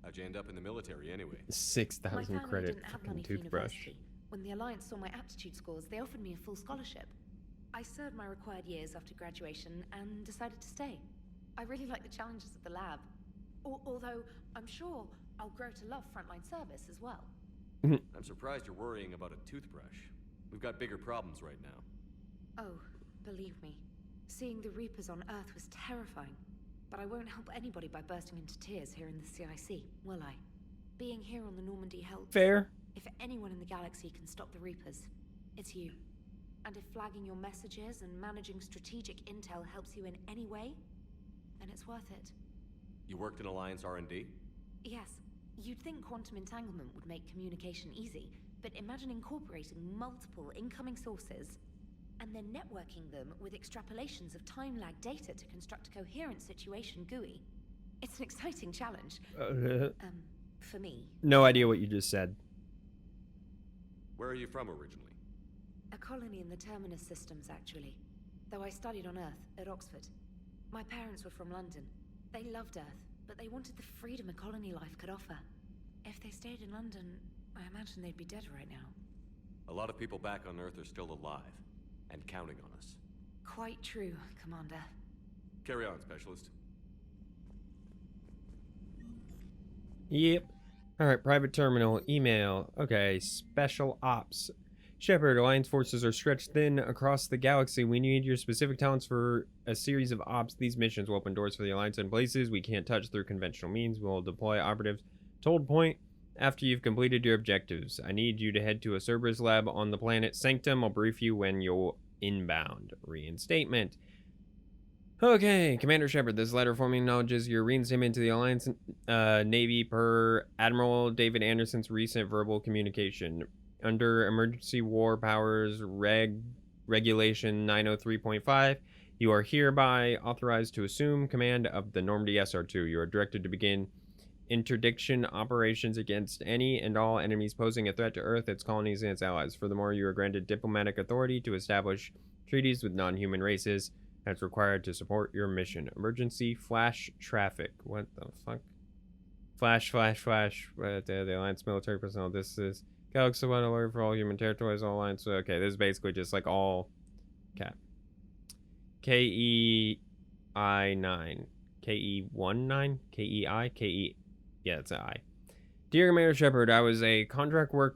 How'd you end up in the military anyway? 6,000 credit fucking toothbrush. When the Alliance saw my aptitude scores, they offered me a full scholarship. I served my required years after graduation and decided to stay. I really like the challenges of the lab. Although, I'm sure I'll grow to love frontline service as well. I'm surprised you're worrying about a toothbrush. We've got bigger problems right now. Oh, believe me. Seeing the Reapers on Earth was terrifying. But I won't help anybody by bursting into tears here in the CIC, will I? Being here on the Normandy helps. Fair. If anyone in the galaxy can stop the Reapers, it's you. And if flagging your messages and managing strategic intel helps you in any way, then it's worth it. You worked in Alliance R&D? Yes. You'd think quantum entanglement would make communication easy, but imagine incorporating multiple incoming sources and then networking them with extrapolations of time-lag data to construct a coherent situation GUI. It's an exciting challenge. For me. No idea what you just said. Where are you from originally? A colony in the Terminus systems, actually. Though I studied on Earth, at Oxford. My parents were from London. They loved Earth, but they wanted the freedom a colony life could offer. If they stayed in London, I imagine they'd be dead right now. A lot of people back on Earth are still alive, and counting on us. Quite true, Commander. Carry on, Specialist. Yep. Alright, private terminal, email. Okay, special ops. Shepard, Alliance forces are stretched thin across the galaxy. We need your specific talents for a series of ops. These missions will open doors for the Alliance in places we can't touch through conventional means. We'll deploy operatives to hold point after you've completed your objectives. I need you to head to a Cerberus lab on the planet Sanctum. I'll brief you when you'll inbound. Reinstatement. Okay, Commander Shepard, this letter formally acknowledges your reinstatement to the Alliance Navy per Admiral David Anderson's recent verbal communication. Under Emergency War Powers Regulation 903.5, you are hereby authorized to assume command of the Normandy SR2. You are directed to begin interdiction operations against any and all enemies posing a threat to Earth, its colonies, and its allies. Furthermore, you are granted diplomatic authority to establish treaties with non-human races that's required to support your mission. Emergency flash traffic. What the fuck? Flash. The Alliance military personnel. This is Galaxy One alert for all human territories, all Alliance. Okay, this is basically just like all cap. KEI9. KE19? KEI? KE. Yeah, it's an I. Dear Commander Shepard, I was a contractor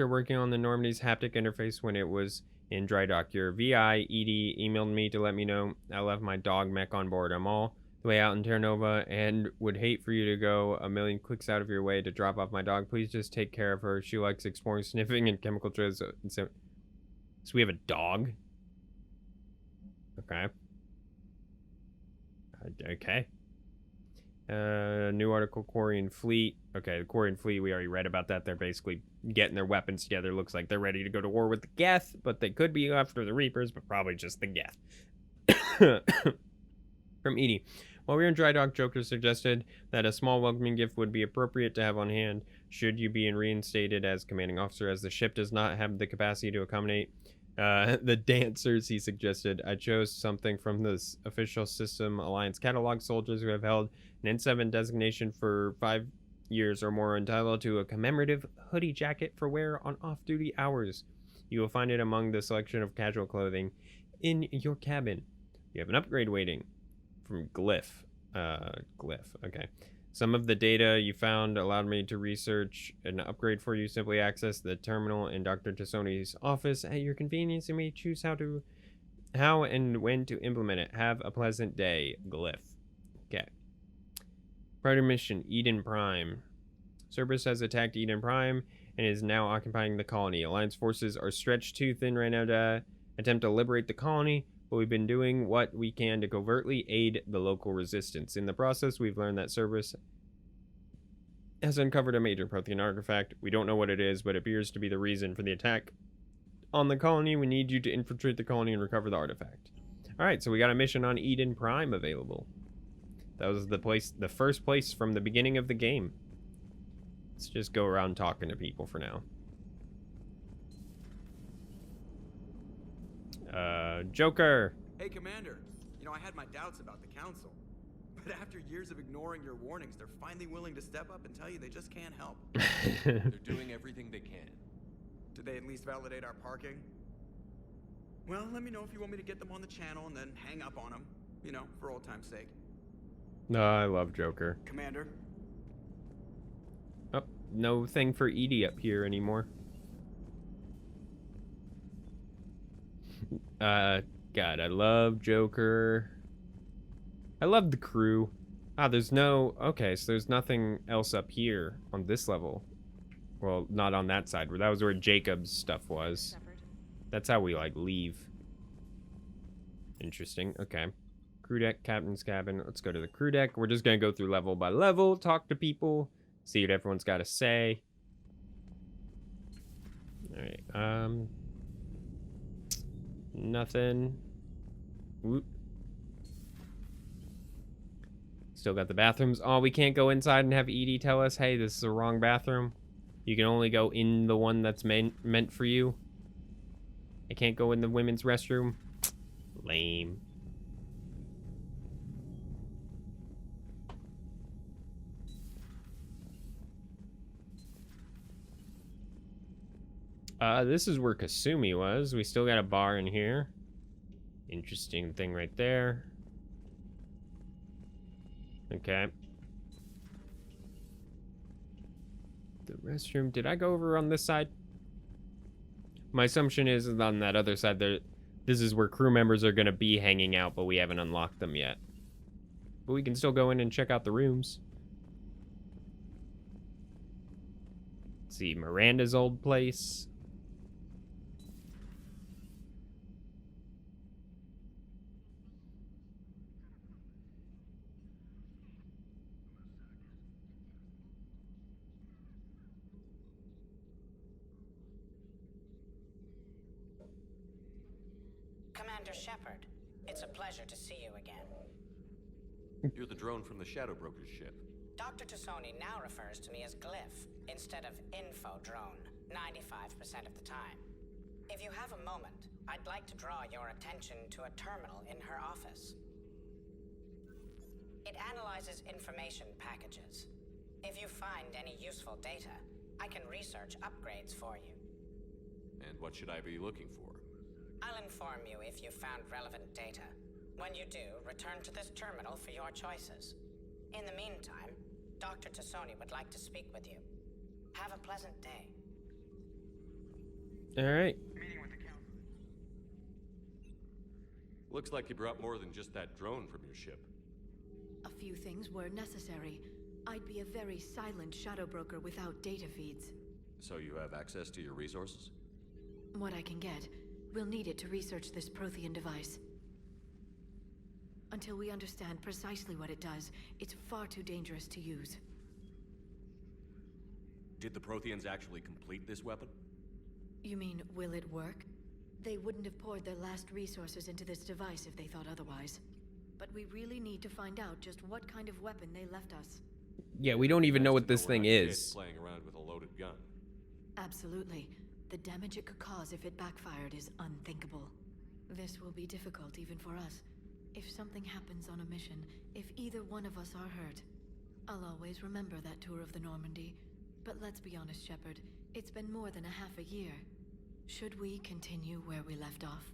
working on the Normandy's haptic interface when it was in dry dock. Your VI, ED, emailed me to let me know I left my dog mech on board. I'm all the way out in Terra Nova and would hate for you to go a million clicks out of your way to drop off my dog. Please just take care of her. She likes exploring, sniffing, and chemical trails. So we have a dog? Okay. Okay. New article, Quarian Fleet. Okay, the Quarian Fleet, we already read about that. They're basically getting their weapons together. Looks like they're ready to go to war with the Geth, but they could be after the Reapers, but probably just the Geth. From Edie. While we were in dry dock, Joker suggested that a small welcoming gift would be appropriate to have on hand should you be reinstated as commanding officer, as the ship does not have the capacity to accommodate the dancers, he suggested. I chose something from this official System Alliance catalog. Soldiers who have held an N7 designation for 5 years or more are entitled to a commemorative hoodie jacket for wear on off-duty hours. You will find it among the selection of casual clothing in your cabin. You have an upgrade waiting from Glyph. Okay. Some of the data you found allowed me to research an upgrade for you. Simply access the terminal in Dr. Tassoni's office at your convenience and may choose how and when to implement it. Have a pleasant day, Glyph. Okay. Prior mission, Eden Prime. Cerberus has attacked Eden Prime and is now occupying the colony. Alliance forces are stretched too thin right now to attempt to liberate the colony, but we've been doing what we can to covertly aid the local resistance. In the process, we've learned that Cerberus has uncovered a major Prothean artifact. We don't know what it is, but it appears to be the reason for the attack on the colony. We need you to infiltrate the colony and recover the artifact. Alright, so we got a mission on Eden Prime available. That was the first place from the beginning of the game. Let's just go around talking to people for now. Joker. Hey, Commander. You know, I had my doubts about the Council. But after years of ignoring your warnings, they're finally willing to step up and tell you they just can't help. They're doing everything they can. Did they at least validate our parking? Well, let me know if you want me to get them on the channel and then hang up on them. You know, for old time's sake. No, I love Joker. Commander? Oh, no thing for Edie up here anymore. God, I love Joker. I love the crew. There's no... Okay, so there's nothing else up here on this level. Well, not on that side. That was where Jacob's stuff was. That's how we, like, leave. Interesting. Okay. Crew deck, captain's cabin. Let's go to the crew deck. We're just gonna go through level by level, talk to people, see what everyone's got to say. Alright, nothing. Whoop. Still got the bathrooms. Oh, we can't go inside and have Edie tell us, hey, this is the wrong bathroom. You can only go in the one that's meant for you. can't go in the women's restroom? Lame. This is where Kasumi was. We still got a bar in here. Interesting thing right there. Okay. The restroom. Did I go over on this side? My assumption is on that other side there. This is where crew members are going to be hanging out, but we haven't unlocked them yet. But we can still go in and check out the rooms. Let's see, Miranda's old place. Commander Shepard, it's a pleasure to see you again. You're the drone from the Shadow Broker's ship. Dr. Tassoni now refers to me as Glyph instead of Info Drone, 95% of the time. If you have a moment, I'd like to draw your attention to a terminal in her office. It analyzes information packages. If you find any useful data, I can research upgrades for you. And what should I be looking for? I'll inform you if you found relevant data. When you do, return to this terminal for your choices. In the meantime, Dr. Tassoni would like to speak with you. Have a pleasant day. All right. Looks like you brought more than just that drone from your ship. A few things were necessary. I'd be a very silent shadow broker without data feeds. So you have access to your resources? What I can get. We'll need it to research this Prothean device. Until we understand precisely what it does, it's far too dangerous to use. Did the Protheans actually complete this weapon? You mean, will it work? They wouldn't have poured their last resources into this device if they thought otherwise. But we really need to find out just what kind of weapon they left us. Yeah, we don't even know what this thing is. Playing around with a loaded gun. Absolutely. The damage it could cause if it backfired is unthinkable. This will be difficult even for us. If something happens on a mission, if either one of us are hurt, I'll always remember that tour of the Normandy. But let's be honest, Shepard, it's been more than a half a year. Should we continue where we left off?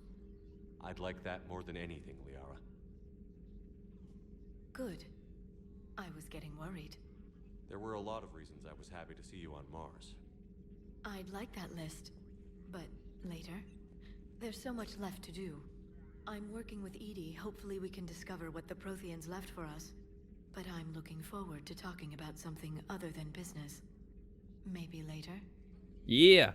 I'd like that more than anything, Liara. Good. I was getting worried. There were a lot of reasons I was happy to see you on Mars. I'd like that list, but later. There's so much left to do. I'm working with EDI. Hopefully we can discover what the Protheans left for us. But I'm looking forward to talking about something other than business. Maybe later? Yeah.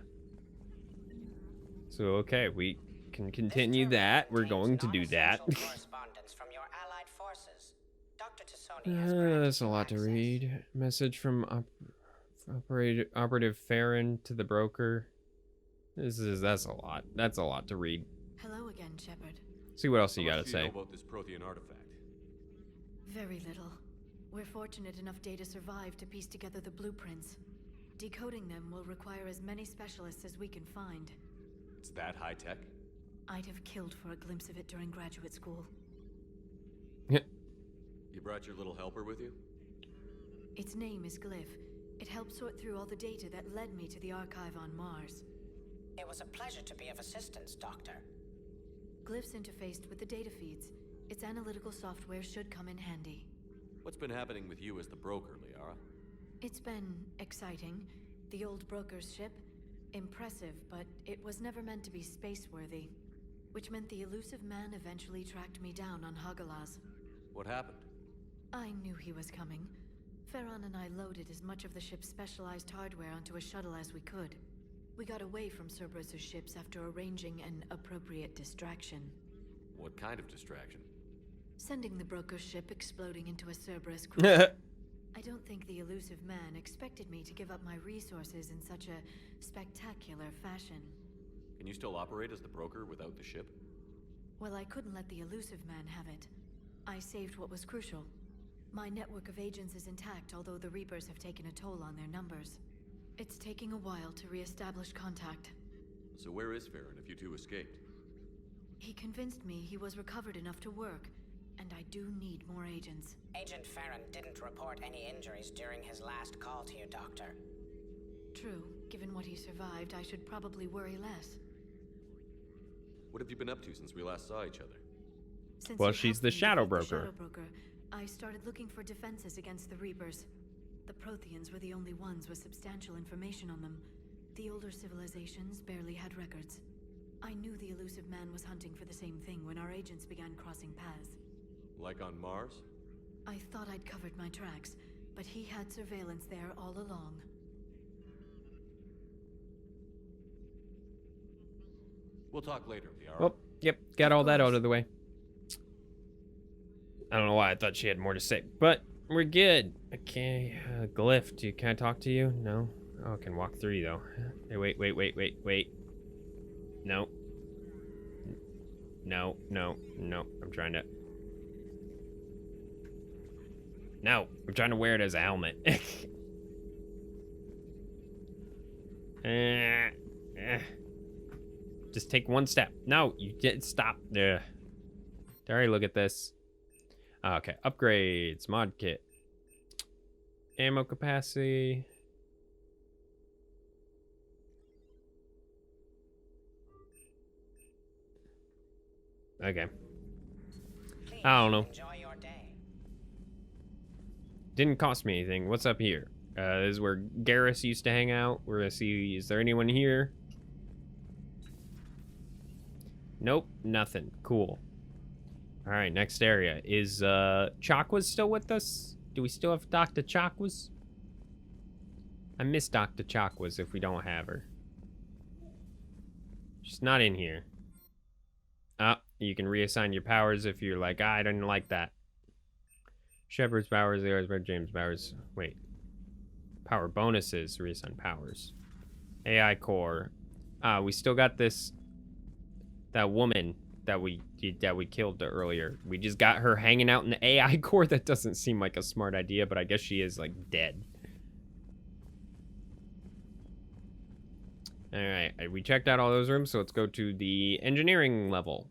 So, okay, we can continue that. We're going to do that. Correspondence from your allied forces. Dr. Tassoni has That's a lot to read. Message from Operative Farron to the broker. That's a lot. That's a lot to read. Hello again, Shepard. See what else you gotta Do say. you know about this Prothean artifact? Very little. We're fortunate enough Data survived to piece together the blueprints. Decoding them will require as many specialists as we can find. It's that high tech? I'd have killed for a glimpse of it during graduate school. You brought your little helper with you? Its name is Glyph. It helped sort through all the data that led me to the archive on Mars. It was a pleasure to be of assistance, Doctor. Glyph's interfaced with the data feeds. Its analytical software should come in handy. What's been happening with you as the broker, Liara? It's been exciting. The old broker's ship? Impressive, but it was never meant to be space-worthy. Which meant the elusive man eventually tracked me down on Hagalaz. What happened? I knew he was coming. Farron and I loaded as much of the ship's specialized hardware onto a shuttle as we could. We got away from Cerberus' ships after arranging an appropriate distraction. What kind of distraction? Sending the broker's ship exploding into a Cerberus cruiser. I don't think the elusive man expected me to give up my resources in such a spectacular fashion. Can you still operate as the broker without the ship? Well, I couldn't let the elusive man have it. I saved what was crucial. My network of agents is intact, although the Reapers have taken a toll on their numbers. It's taking a while to re-establish contact. So where is Farron if you two escaped? He convinced me he was recovered enough to work, and I do need more agents. Agent Farron didn't report any injuries during his last call to you, Doctor. True. Given what he survived, I should probably worry less. What have you been up to since we last saw each other? Since Well, you she's helped the me Shadow defeat the Broker. Shadow Broker, I started looking for defenses against the Reapers. The Protheans were the only ones with substantial information on them. The older civilizations barely had records. I knew the elusive man was hunting for the same thing when our agents began crossing paths. Like on Mars? I thought I'd covered my tracks, but he had surveillance there all along. We'll talk later, Liara. Well, yep, got all that out of the way. I don't know why I thought she had more to say, but we're good. Okay, Glyph, can I talk to you? No? Oh, I can walk through you, though. Hey, wait. No. No. I'm trying to... No, I'm trying to wear it as a helmet. Just take one step. No, you get stop. Ugh. Alright, look at this. Okay, upgrades, mod kit, ammo capacity. Okay. I don't know. Didn't cost me anything. What's up here? This is where Garrus used to hang out. We're gonna see, is there anyone here? Nope, nothing. Cool. All right, next area. Is Chakwas still with us? Do we still have Dr. Chakwas? I miss Dr. Chakwas if we don't have her. She's not in here. You can reassign your powers if you're like, I didn't like that. Shepard's powers, James powers. Wait. Power bonuses, reassign powers. AI core. We still got this, that woman that we killed earlier. We just got her hanging out in the AI core. That doesn't seem like a smart idea, but I guess she is like dead. All right, we checked out all those rooms, so let's go to the engineering level.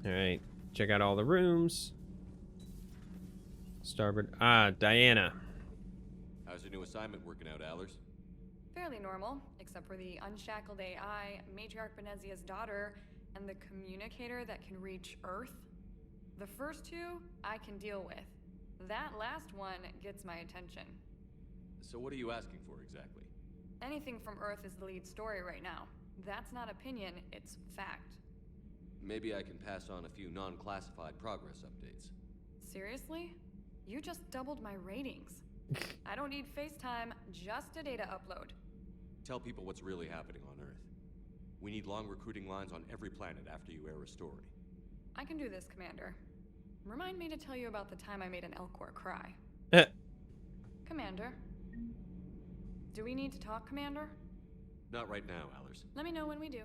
All right, check out all the rooms. Starboard. Diana. How's your new assignment working out, Allers? Fairly normal, except for the unshackled AI, Matriarch Benezia's daughter, and the communicator that can reach Earth. The first two, I can deal with. That last one gets my attention. So what are you asking for exactly? Anything from Earth is the lead story right now. That's not opinion, it's fact. Maybe I can pass on a few non-classified progress updates. Seriously? You just doubled my ratings. I don't need FaceTime, just a data upload. Tell people what's really happening on Earth. We need long recruiting lines on every planet after you air a story. I can do this, Commander. Remind me to tell you about the time I made an Elcor cry. Commander. Do we need to talk, Commander? Not right now, Allers. Let me know when we do.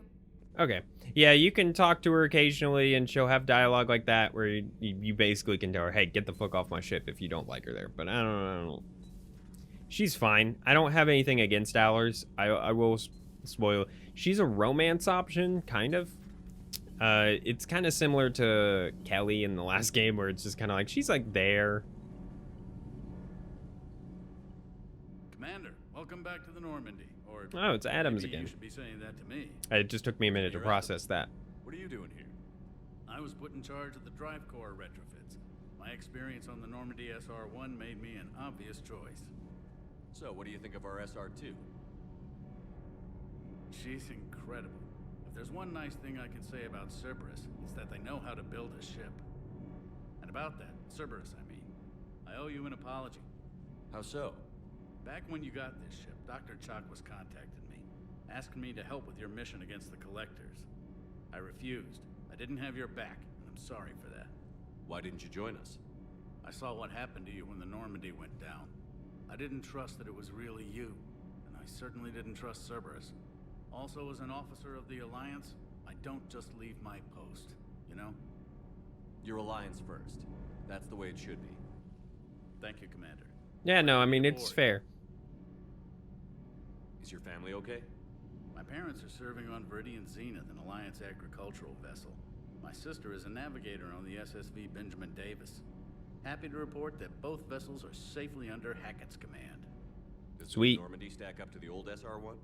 Okay. Yeah, you can talk to her occasionally, and she'll have dialogue like that where you basically can tell her, hey, get the fuck off my ship if you don't like her there. But I don't know. She's fine. I don't have anything against Allers. I will spoil. She's a romance option, kind of. It's kind of similar to Kelly in the last game, where it's just kind of like, she's like there. Commander, welcome back to the Normandy. Or oh, it's Adams maybe again. You should be saying that to me. It just took me a minute to process that. What are you doing here? I was put in charge of the drive core retrofits. My experience on the Normandy SR-1 made me an obvious choice. So, what do you think of our SR-2? She's incredible. If there's one nice thing I can say about Cerberus, it's that they know how to build a ship. And about that, Cerberus, I mean, I owe you an apology. How so? Back when you got this ship, Dr. Chakwas contacted me, asking me to help with your mission against the Collectors. I refused. I didn't have your back, and I'm sorry for that. Why didn't you join us? I saw what happened to you when the Normandy went down. I didn't trust that it was really you, and I certainly didn't trust Cerberus. Also, as an officer of the Alliance, I don't just leave my post, you know? Your Alliance first. That's the way it should be. Thank you, Commander. Yeah, no, I mean, it's fair. Is your family okay? My parents are serving on Viridian Zenith, an Alliance agricultural vessel. My sister is a navigator on the SSV Benjamin Davis. Happy to report that both vessels are safely under Hackett's command. Does Sweet. the Normandy stack up to the old SR-1?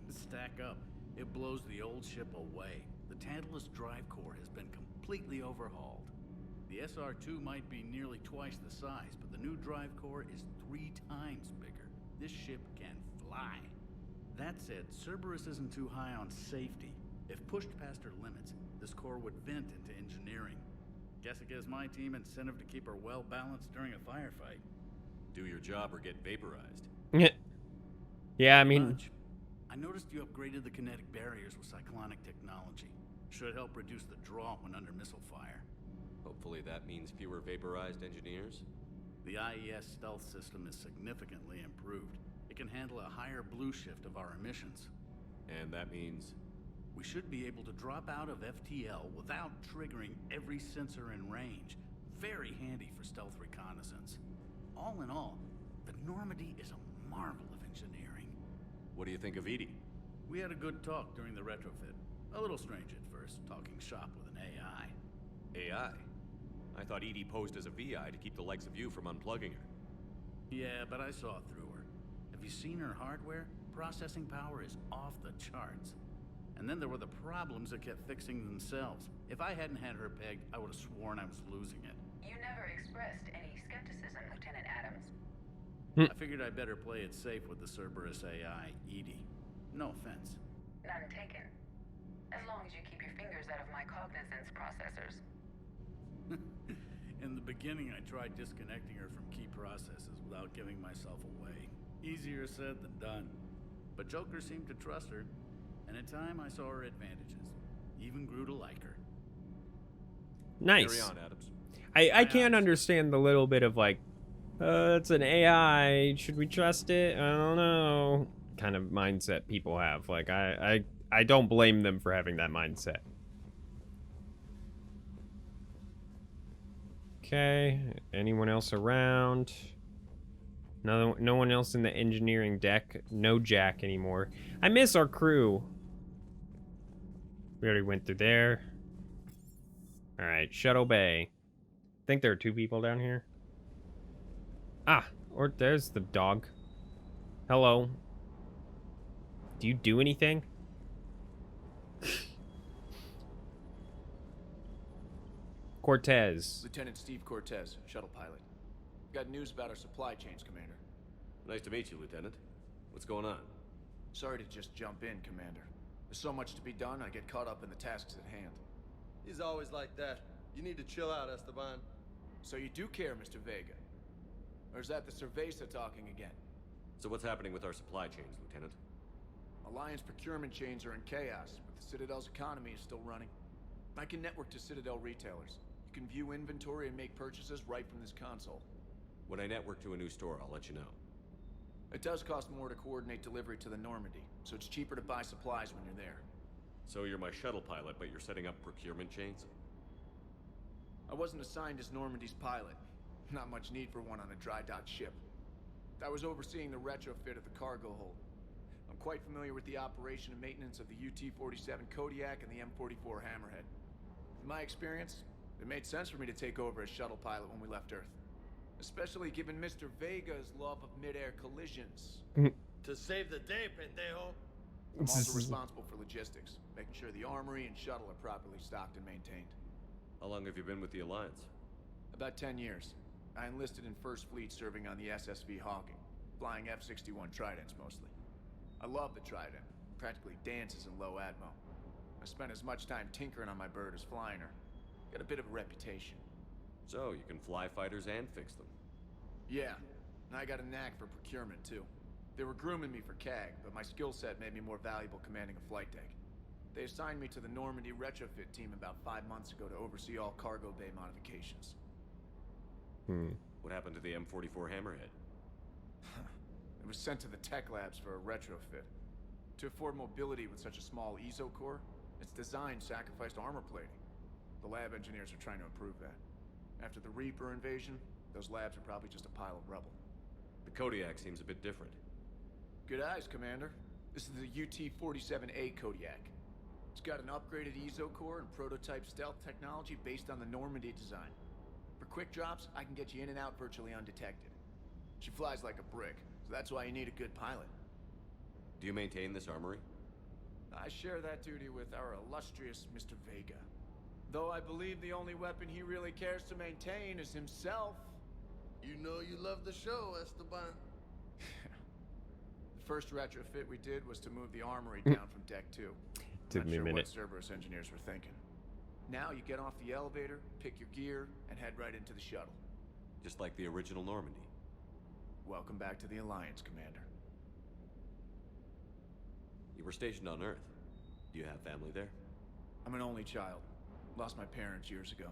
Stack up. It blows the old ship away. The Tantalus drive core has been completely overhauled. The SR-2 might be nearly twice the size, but the new drive core is 3 times bigger. This ship can fly. That said, Cerberus isn't too high on safety. If pushed past her limits, this core would vent into engineering. Guess it gives my team incentive to keep her well balanced during a firefight. Do your job or get vaporized. Yeah, I mean... I noticed you upgraded the kinetic barriers with cyclonic technology. Should help reduce the draw when under missile fire. Hopefully that means fewer vaporized engineers. The IES stealth system is significantly improved. It can handle a higher blue shift of our emissions. And that means... we should be able to drop out of FTL without triggering every sensor in range. Very handy for stealth reconnaissance. All in all, the Normandy is a marvel of engineering. What do you think of Edie? We had a good talk during the retrofit. A little strange at first, talking shop with an AI. AI? I thought Edie posed as a VI to keep the likes of you from unplugging her. Yeah, but I saw through her. Have you seen her hardware? Processing power is off the charts. And then there were the problems that kept fixing themselves. If I hadn't had her pegged, I would have sworn I was losing it. You never expressed any skepticism, Lieutenant Adams. I figured I'd better play it safe with the Cerberus AI, Edie. No offense. None taken. As long as you keep your fingers out of my cognizance processors. In the beginning, I tried disconnecting her from key processes without giving myself away. Easier said than done. But Joker seemed to trust her, and in time I saw her advantages. Even grew to like her. Nice. Carry on, Adams. I can't understand the little bit of like, it's an AI, should we trust it? I don't know. Kind of mindset people have. Like, I don't blame them for having that mindset. Okay, anyone else around? No one else in the engineering deck. No Jack anymore. I miss our crew. We already went through there. All right, Shuttle Bay. I think there are 2 people down here. Ah, or there's the dog. Hello. Do you do anything? Cortez. Lieutenant Steve Cortez, shuttle pilot. Got news about our supply chains, Commander. Nice to meet you, Lieutenant. What's going on? Sorry to just jump in, Commander. There's so much to be done, I get caught up in the tasks at hand. He's always like that. You need to chill out, Esteban. So you do care, Mr. Vega? Or is that the Cerveza talking again? So what's happening with our supply chains, Lieutenant? Alliance procurement chains are in chaos, but the Citadel's economy is still running. I can network to Citadel retailers. You can view inventory and make purchases right from this console. When I network to a new store, I'll let you know. It does cost more to coordinate delivery to the Normandy, so it's cheaper to buy supplies when you're there. So you're my shuttle pilot, but you're setting up procurement chains? I wasn't assigned as Normandy's pilot. Not much need for one on a dry dock ship. I was overseeing the retrofit of the cargo hold. I'm quite familiar with the operation and maintenance of the UT-47 Kodiak and the M44 Hammerhead. In my experience, it made sense for me to take over as shuttle pilot when we left Earth. Especially given Mr. Vega's love of mid-air collisions. To save the day, pendejo. I'm also responsible for logistics, making sure the armory and shuttle are properly stocked and maintained. How long have you been with the Alliance? About 10 years. I enlisted in First Fleet serving on the SSV Hawking, flying F-61 Tridents mostly. I love the Trident, practically dances in low atmo. I spent as much time tinkering on my bird as flying her. Got a bit of a reputation. So, you can fly fighters and fix them. Yeah, and I got a knack for procurement too. They were grooming me for CAG, but my skill set made me more valuable commanding a flight deck. They assigned me to the Normandy retrofit team about 5 months ago to oversee all cargo bay modifications. What happened to the M44 Hammerhead? It was sent to the tech labs for a retrofit. To afford mobility with such a small ESO core, its design sacrificed armor plating. The lab engineers are trying to improve that. After the Reaper invasion, Those labs are probably just a pile of rubble. The Kodiak seems a bit different. Good eyes, Commander. This is the UT-47A Kodiak. It's got an upgraded EZO core and prototype stealth technology based on the Normandy design. For quick drops, I can get you in and out virtually undetected. She flies like a brick, so that's why you need a good pilot. Do you maintain this armory? I share that duty with our illustrious Mr. Vega. Though I believe the only weapon he really cares to maintain is himself. You know you love the show, Esteban. The first retrofit we did was to move the armory down from Deck 2. Took me a minute. What Cerberus engineers were thinking. Now you get off the elevator, pick your gear, and head right into the shuttle. Just like the original Normandy. Welcome back to the Alliance, Commander. You were stationed on Earth. Do you have family there? I'm an only child. Lost my parents years ago.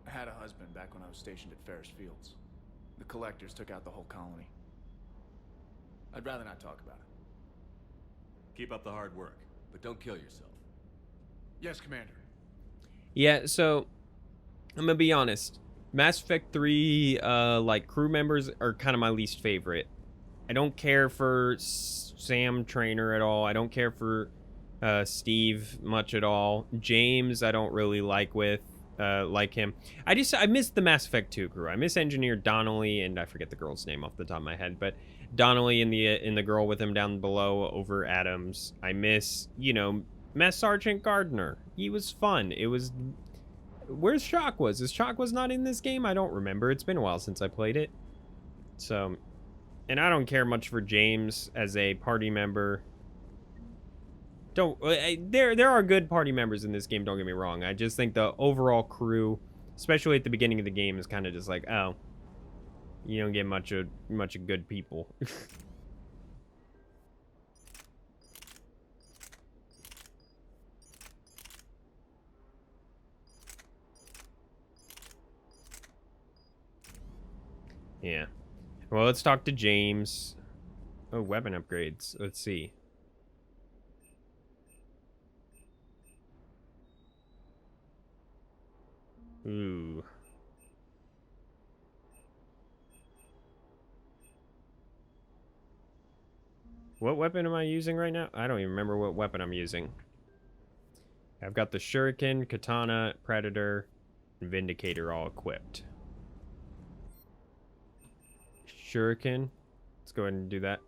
I had a husband back when I was stationed at Ferris Fields. The Collectors took out the whole colony. I'd rather not talk about it. Keep up the hard work, but don't kill yourself. Yes, Commander. Yeah, so I'm gonna be honest. Mass Effect 3, like, crew members are kind of my least favorite. I don't care for Sam Trainer at all. I don't care for Steve much at all. James, I don't really like him. I miss the Mass Effect 2 crew. I miss Engineer Donnelly, and I forget the girl's name off the top of my head, but Donnelly and the girl with him down below over Adams. I miss, you know, Mess Sergeant Gardner. He was fun. It was... Where's Shock was? Is Shock was not in this game? I don't remember. It's been a while since I played it. So, and I don't care much for James as a party member. There are good party members in this game, don't get me wrong. I just think the overall crew, especially at the beginning of the game, is kind of just like, oh, you don't get much of good people. Yeah. Well, let's talk to James. Oh, weapon upgrades. Let's see. Ooh. What weapon am I using right now? I don't even remember what weapon I'm using. I've got the Shuriken, Katana, Predator, and Vindicator all equipped. Shuriken. Let's go ahead and do that.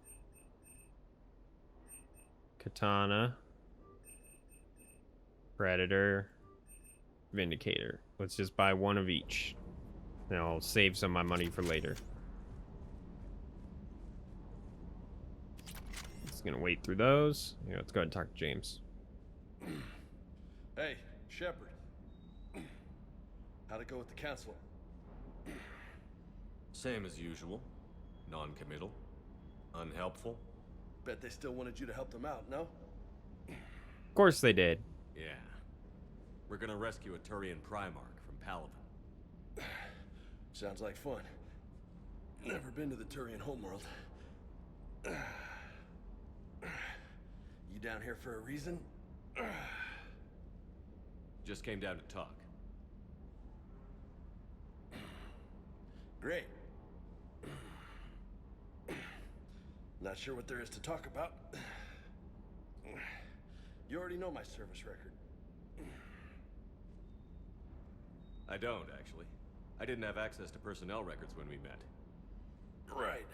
Katana. Predator. Vindicator. Let's just buy one of each. And I'll save some of my money for later. Just gonna wait through those. Yeah, let's go ahead and talk to James. Hey, Shepard. How'd it go with the council? Same as usual. Non-committal. Unhelpful. Bet they still wanted you to help them out, no? Of course they did. Yeah. We're gonna rescue a Turian Primarch from Palaven. Sounds like fun. Never been to the Turian homeworld. You down here for a reason? Just came down to talk. Great. Not sure what there is to talk about. You already know my service record. I don't, actually. I didn't have access to personnel records when we met. Right.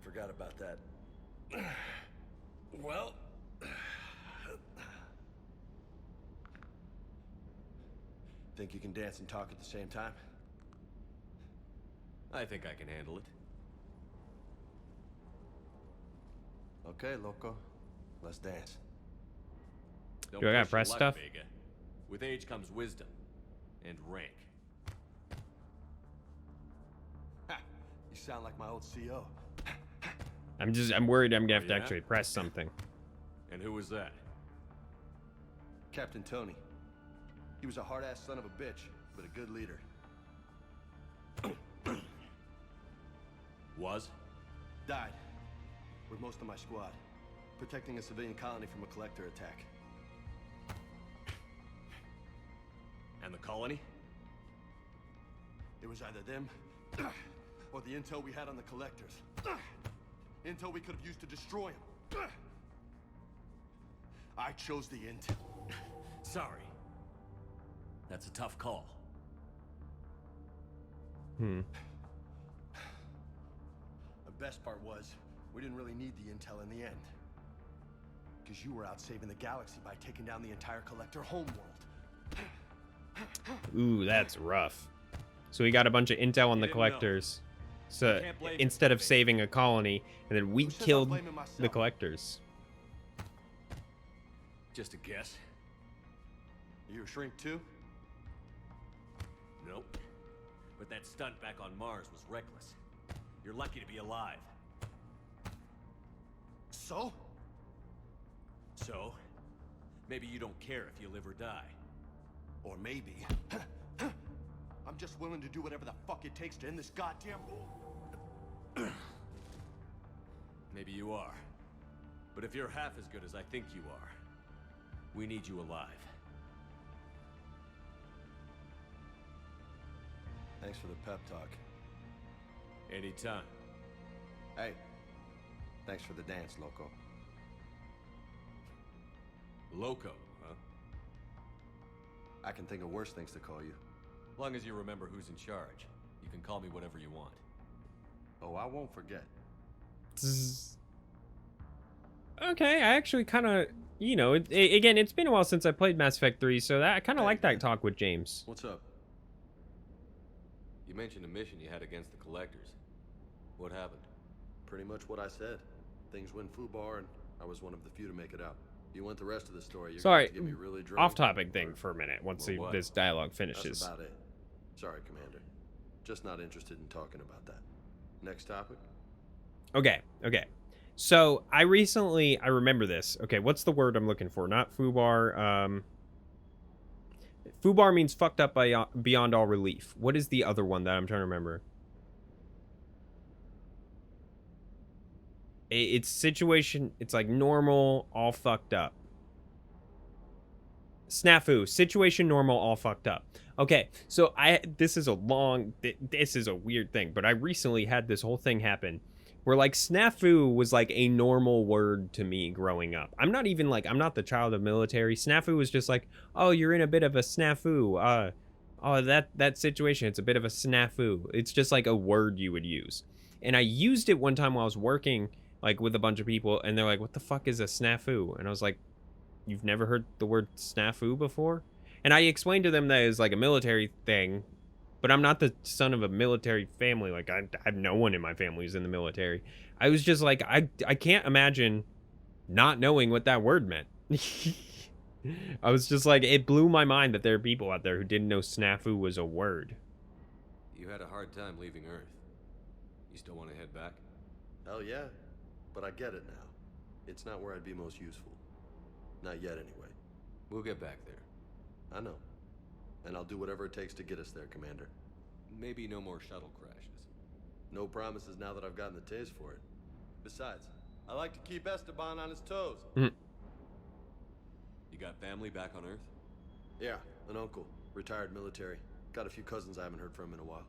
Forgot about that. Well... Think you can dance and talk at the same time? I think I can handle it. Okay, loco. Let's dance. Don't Do I gotta push your press luck, stuff? Vega. With age comes wisdom. And rank. Ha! You sound like my old CO. I'm worried I'm gonna have to yeah? actually press something. And who was that? Captain Tony. He was a hard-ass son of a bitch, but a good leader. Was? Died. With most of my squad. Protecting a civilian colony from a collector attack. And the colony? It was either them or the intel we had on the collectors. Intel we could have used to destroy them. I chose the intel. Sorry. That's a tough call. The best part was, we didn't really need the intel in the end. Because you were out saving the galaxy by taking down the entire collector homeworld. Ooh, that's rough. So we got a bunch of intel on the collectors. So instead of saving a colony, and then we killed the collectors. Just a guess. You a shrink too? Nope. But that stunt back on Mars was reckless. You're lucky to be alive. So? So? Maybe you don't care if you live or die. Or maybe... I'm just willing to do whatever the fuck it takes to end this goddamn war. Maybe you are. But if you're half as good as I think you are, we need you alive. Thanks for the pep talk. Anytime. Hey, thanks for the dance, Loco. Loco, huh? I can think of worse things to call you. As long as you remember who's in charge, you can call me whatever you want. Oh, I won't forget. Okay, I actually kind of, you know, again, it's been a while since I played Mass Effect 3, so that I kind of like that talk with James. What's up? You mentioned a mission you had against the collectors. What happened? Pretty much what I said. Things went foobar, and I was one of the few to make it out. You want the rest of the story, you're Sorry, going to get me really drunk. off-topic thing for a minute once this dialogue finishes. That's about it. Sorry, Commander. Just not interested in talking about that. Next topic? Okay. So I remember this. Okay, what's the word I'm looking for? Not foobar. Foobar means fucked up beyond all relief. What is the other one that I'm trying to remember? It's situation. It's like normal, all fucked up. Snafu. Situation normal, all fucked up. Okay, so this is a weird thing, but I recently had this whole thing happen where like snafu was like a normal word to me growing up. I'm not the child of military. Snafu was just like, oh, you're in a bit of a snafu. Oh, that situation, it's a bit of a snafu. It's just like a word you would use. And I used it one time while I was working like with a bunch of people, and they're like, what the fuck is a snafu? And I was like, you've never heard the word snafu before? And I explained to them that it was like a military thing, but I'm not the son of a military family. Like, I have no one in my family who's in the military. I was just like, I can't imagine not knowing what that word meant. I was just like, it blew my mind that there are people out there who didn't know snafu was a word. You had a hard time leaving Earth. You still want to head back? Hell yeah. But I get it now. It's not where I'd be most useful. Not yet, anyway. We'll get back there. I know. And I'll do whatever it takes to get us there, Commander. Maybe no more shuttle crashes. No promises now that I've gotten the taste for it. Besides, I like to keep Esteban on his toes. You got family back on Earth? Yeah, an uncle. Retired military. Got a few cousins I haven't heard from in a while.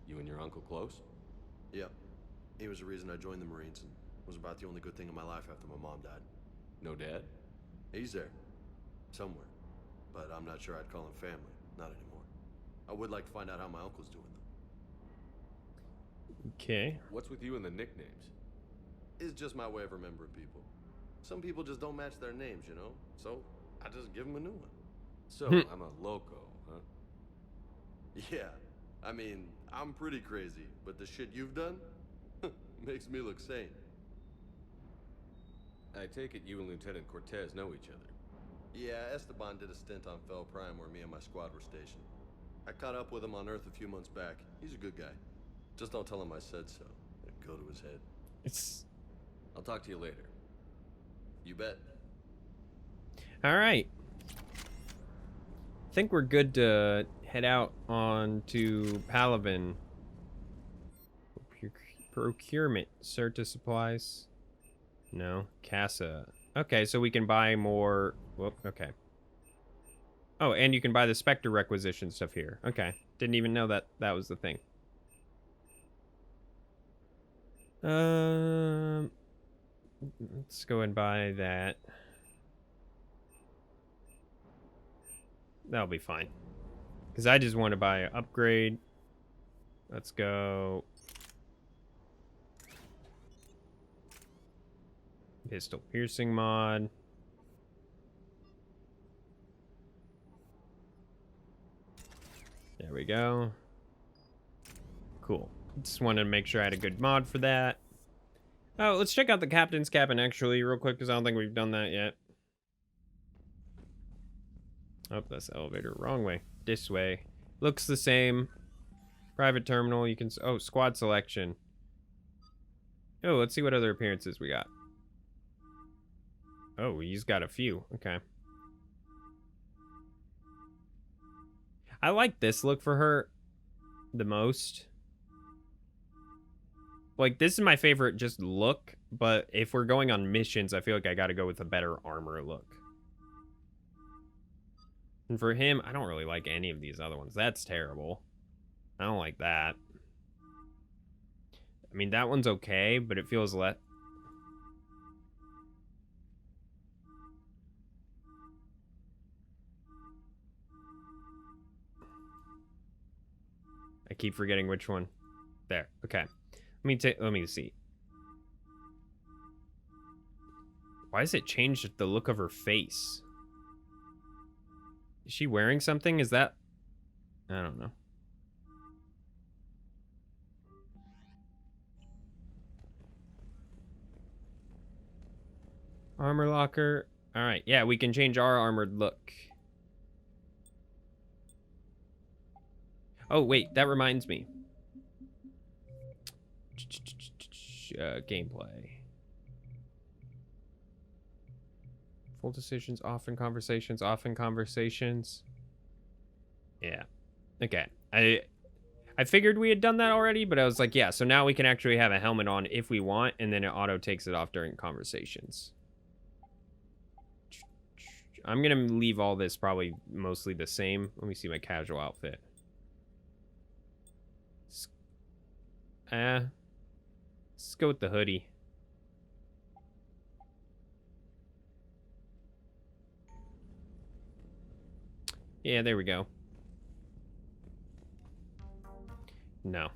You and your uncle close? Yep. He was the reason I joined the Marines and was about the only good thing in my life after my mom died. No dad? He's there. Somewhere. But I'm not sure I'd call him family. Not anymore. I would like to find out how my uncle's doing, though. Okay. What's with you and the nicknames? It's just my way of remembering people. Some people just don't match their names, you know? So, I just give them a new one. So, I'm a loco, huh? Yeah. I mean, I'm pretty crazy, but the shit you've done makes me look sane. I take it you and Lieutenant Cortez know each other. Yeah, Esteban did a stint on Fel Prime where me and my squad were stationed. I caught up with him on Earth a few months back. He's a good guy. Just don't tell him I said so. It'd go to his head. I'll talk to you later. You bet. All right. I think we're good to head out on to Palaven. Procurement. Certa supplies. No. Casa. Okay, so we can buy more. Whoop, okay. Oh, and you can buy the Spectre requisition stuff here. Okay. Didn't even know that that was the thing. Let's go and buy that. That'll be fine. Because I just want to buy an upgrade. Let's go. Pistol piercing mod. There we go. Cool. Just wanted to make sure I had a good mod for that. Oh, let's check out the captain's cabin actually real quick because I don't think we've done that yet. Oh, that's the elevator. Wrong way. This way. Looks the same. Private terminal. You can... Oh, squad selection. Oh, let's see what other appearances we got. Oh, he's got a few. Okay. I like this look for her the most. Like, this is my favorite just look, but if we're going on missions, I feel like I gotta go with a better armor look. And for him, I don't really like any of these other ones. That's terrible. I don't like that. I mean, that one's okay, but it feels less... I keep forgetting which one. There. Okay. Let me see. Why has it changed the look of her face? Is she wearing something? Is that... I don't know. Armor locker. All right. Yeah, we can change our armored look. Oh, wait. That reminds me. Gameplay. Full decisions, often conversations, often conversations. Yeah. Okay. I figured we had done that already, but I was like, yeah, so now we can actually have a helmet on if we want, and then it auto takes it off during conversations. I'm going to leave all this probably mostly the same. Let me see my casual outfit. Let's go with the hoodie. Yeah, there we go. No.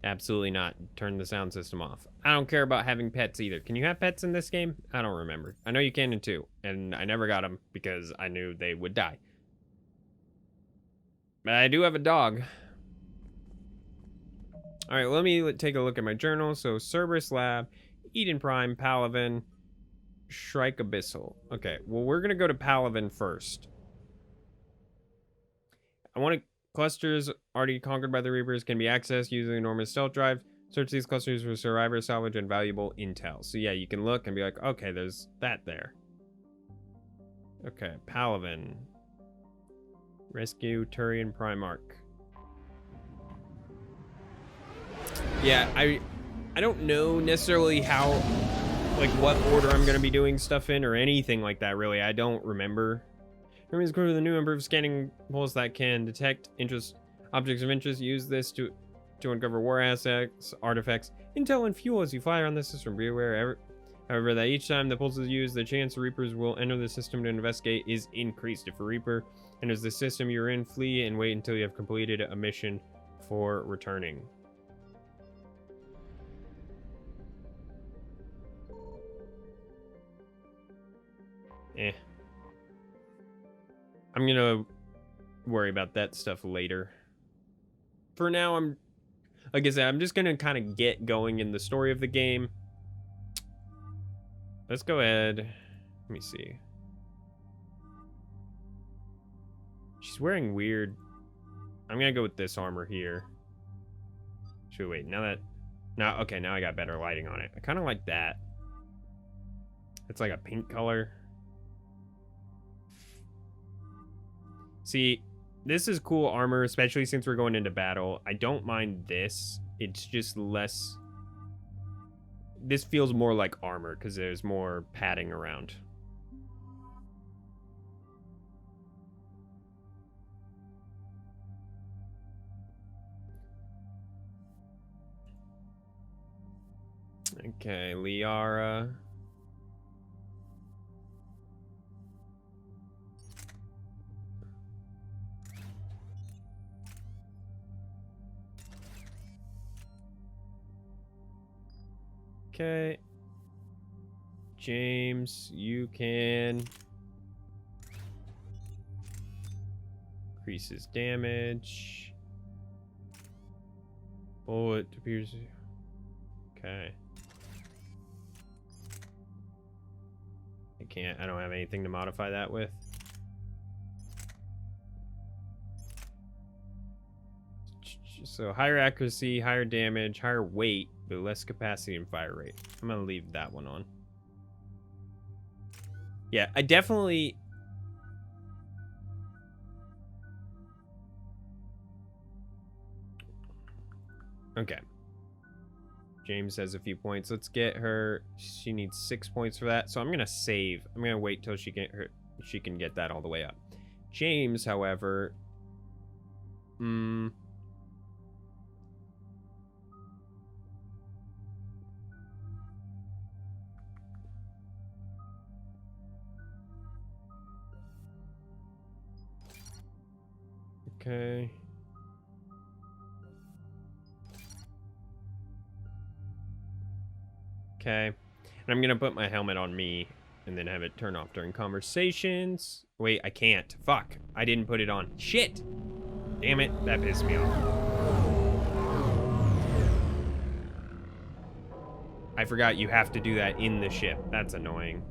Absolutely not. Turn the sound system off. I don't care about having pets either. Can you have pets in this game? I don't remember. I know you can in 2, and I never got them because I knew they would die. But I do have a dog. All right, let me take a look at my journal. So, Cerberus Lab, Eden Prime, Palaven, Shrike Abyssal. Okay, well, we're going to go to Palaven first. I want to... Clusters already conquered by the Reapers can be accessed using the enormous stealth drive. Search these clusters for survivor salvage and valuable intel. So, yeah, you can look and be like, okay, there's that there. Okay, Palaven. Rescue Turian Primarch. Yeah, I don't know necessarily how, like, what order I'm going to be doing stuff in or anything like that, really. I don't remember. Remember, equipped with a new improved scanning pulse that can detect objects of interest. Use this to uncover war assets, artifacts, intel, and fuel as you fly around the system. Be aware, however, that each time the pulse is used, the chance the Reapers will enter the system to investigate is increased. If a Reaper enters the system you're in, flee and wait until you have completed a mission for returning. I'm gonna worry about that stuff later. For now, like I said, I'm just gonna kind of get going in the story of the game. Let's go ahead. Let me see. She's wearing weird... I'm gonna go with this armor here. Should we wait? Okay, now I got better lighting on it. I kind of like that. It's like a pink color. See, this is cool armor, especially since we're going into battle. I don't mind this. It's just less... This feels more like armor because there's more padding around. Okay, Liara. Okay. James, you can increases damage. Bullet appears. Okay. I don't have anything to modify that with. So higher accuracy, higher damage, higher weight, but less capacity and fire rate. I'm gonna leave that one on. Yeah, I definitely... Okay. James has a few points. Let's get her. She needs 6 points for that. So I'm gonna save. I'm gonna wait till she can get that all the way up. James, however, okay. Okay. And I'm going to put my helmet on me and then have it turn off during conversations. Wait, I can't. Fuck. I didn't put it on. Shit. Damn it. That pissed me off. I forgot you have to do that in the ship. That's annoying.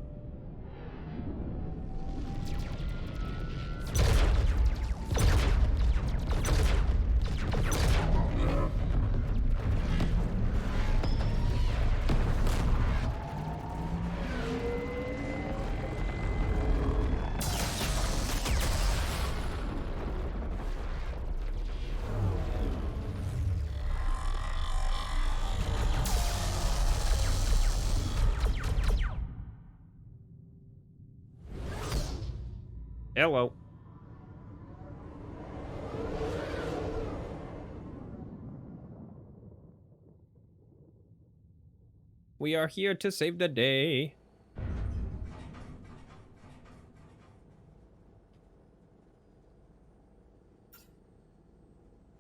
Hello. We are here to save the day.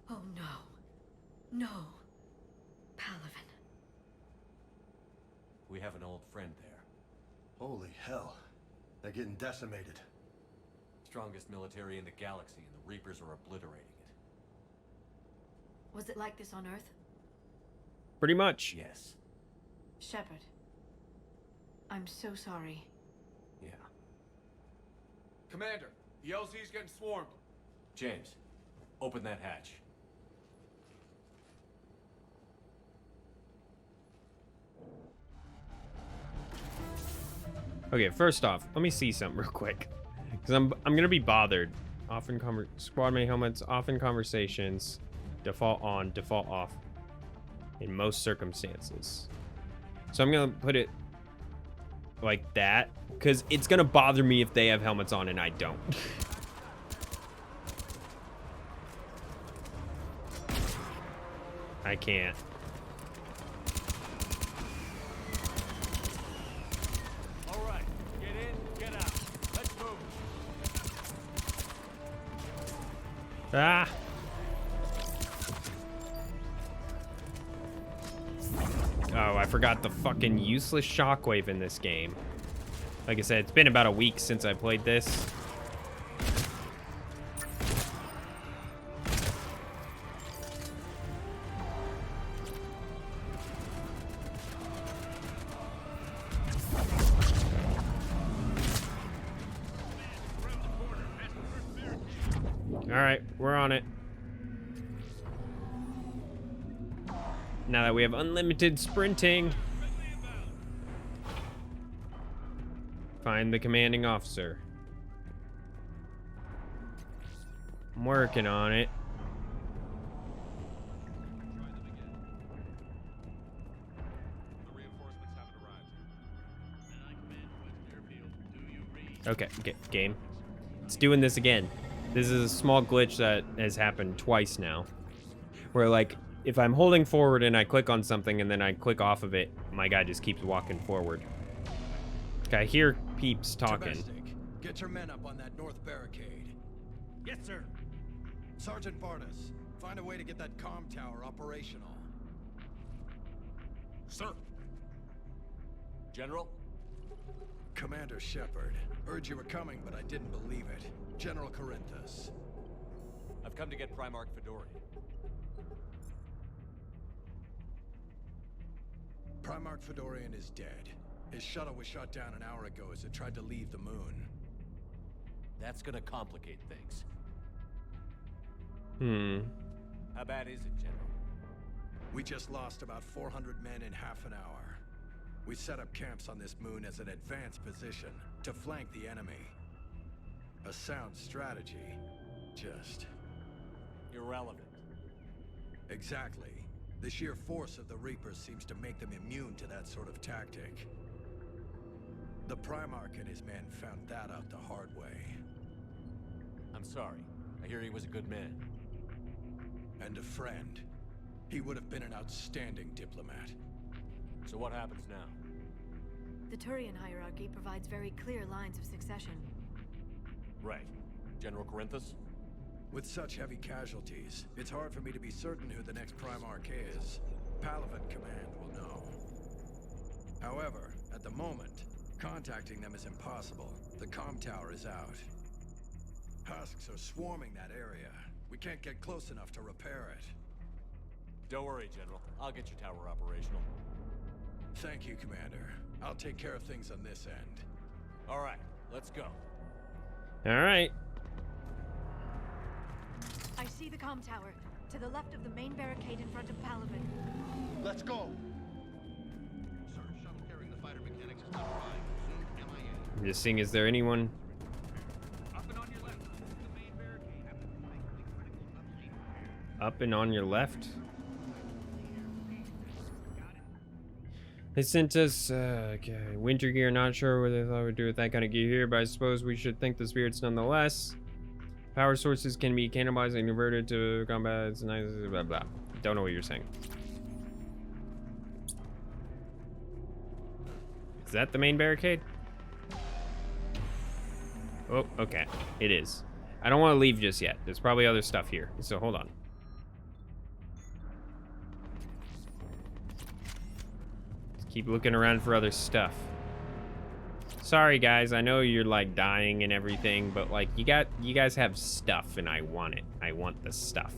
Oh no. No. Palaven. We have an old friend there. Holy hell. They're getting decimated. Strongest military in the galaxy, and the Reapers are obliterating it. Was it like this on Earth? Pretty much. Yes. Shepard. I'm so sorry. Yeah. Commander, the LZ's getting swarmed. James, open that hatch. Okay, first off, let me see something real quick. Because I'm gonna be bothered. Squad mate helmets, often conversations, default on, default off. In most circumstances. So I'm gonna put it like that. Because it's gonna bother me if they have helmets on and I don't. I can't. Alright, get in, get out. Let's move. Ah! Oh, I forgot the fucking useless shockwave in this game. Like I said, it's been about a week since I played this. Alright, we're on it. Now that we have unlimited sprinting. Find the commanding officer. I'm working on it. Okay, game. It's doing this again. This is a small glitch that has happened twice now. Where, like, if I'm holding forward and I click on something and then I click off of it, my guy just keeps walking forward. Okay, I hear peeps talking. Domestic, get your men up on that north barricade. Yes, sir. Sergeant Barnes, find a way to get that comm tower operational. Sir. General? Commander Shepard. Heard you were coming, but I didn't believe it. General Corinthus. I've come to get Primarch Fedorian. Primarch Fedorian is dead. His shuttle was shot down an hour ago as it tried to leave the moon. That's gonna complicate things. How bad is it, General? We just lost about 400 men in half an hour. We set up camps on this moon as an advanced position to flank the enemy. A sound strategy, just... irrelevant. Exactly. The sheer force of the Reapers seems to make them immune to that sort of tactic. The Primarch and his men found that out the hard way. I'm sorry. I hear he was a good man. And a friend. He would have been an outstanding diplomat. So what happens now? The Turian hierarchy provides very clear lines of succession. Right. General Corinthus? With such heavy casualties, it's hard for me to be certain who the next Primarch is. Palaven Command will know. However, at the moment, contacting them is impossible. The comm tower is out. Husks are swarming that area. We can't get close enough to repair it. Don't worry, General. I'll get your tower operational. Thank you, Commander. I'll take care of things on this end. All right, let's go. All right. I see the comm tower, to the left of the main barricade in front of Palaven. Let's go. Sir, shuttle carrying the fighter mechanics is notified. Soon MIA. I'm just seeing, is there anyone? Up and on your left. The main barricade. Up and on your left? They sent us, okay, winter gear. Not sure what they thought we'd do with that kind of gear here, but I suppose we should thank the spirits nonetheless. Power sources can be cannibalized and converted to combat. It's nice, blah, blah. Don't know what you're saying. Is that the main barricade? Oh, okay. It is. I don't want to leave just yet. There's probably other stuff here, so hold on. Keep looking around for other stuff. Sorry guys, I know you're like dying and everything, but like you guys have stuff and I want it. I want the stuff.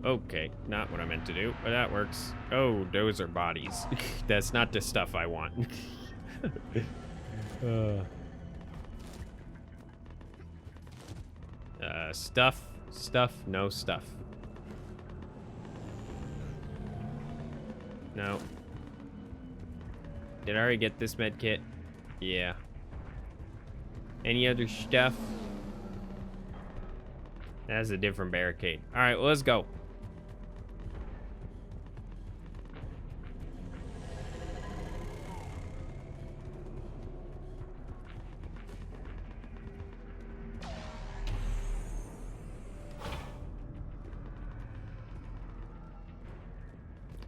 Okay, not what I meant to do, but that works. Oh, those are bodies. That's not the stuff I want. Stuff, no stuff. No. Did I already get this med kit? Yeah. Any other stuff? That's a different barricade. Alright, well, let's go.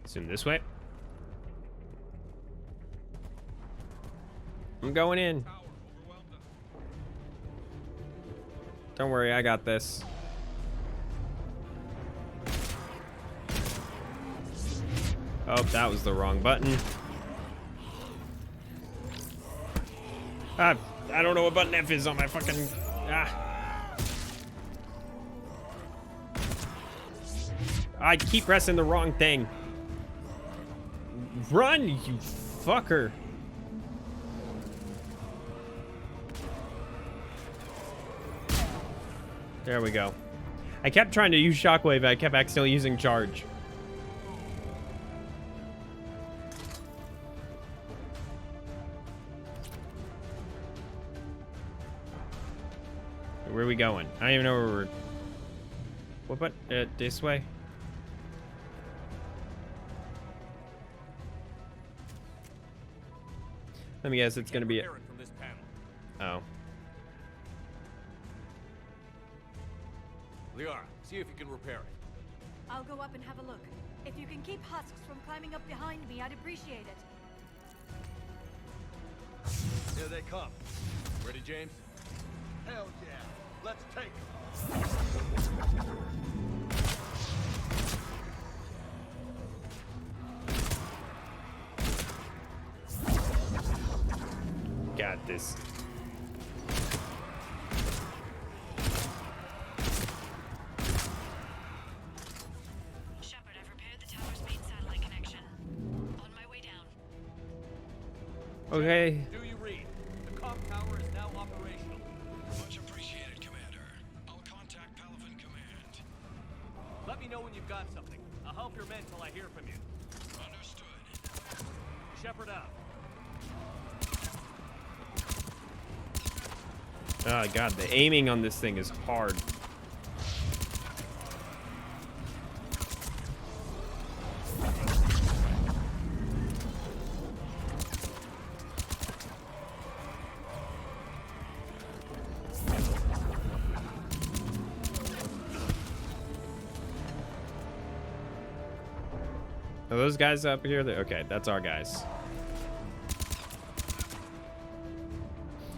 Assume this way. I'm going in. Don't worry, I got this. Oh, that was the wrong button. I don't know what button F is on my fucking... I keep pressing the wrong thing. Run, you fucker. There we go. I kept trying to use shockwave, I kept accidentally using charge. Where are we going? I don't even know where we're... What button? This way? Let me guess, it's gonna be it. Oh. Liara, see if you can repair it. I'll go up and have a look. If you can keep husks from climbing up behind me, I'd appreciate it. Here they come. Ready, James? Hell yeah. Let's take Got this. Shepard, I've repaired the tower's main satellite connection. On my way down. Okay. Do you read? The comm tower is now operational. Much appreciated, Commander. I'll contact Palaven Command. Let me know when you've got something. I'll help your men till I hear from you. Understood. Shepard out. Oh god, the aiming on this thing is hard. Are those guys up here? Okay, that's our guys.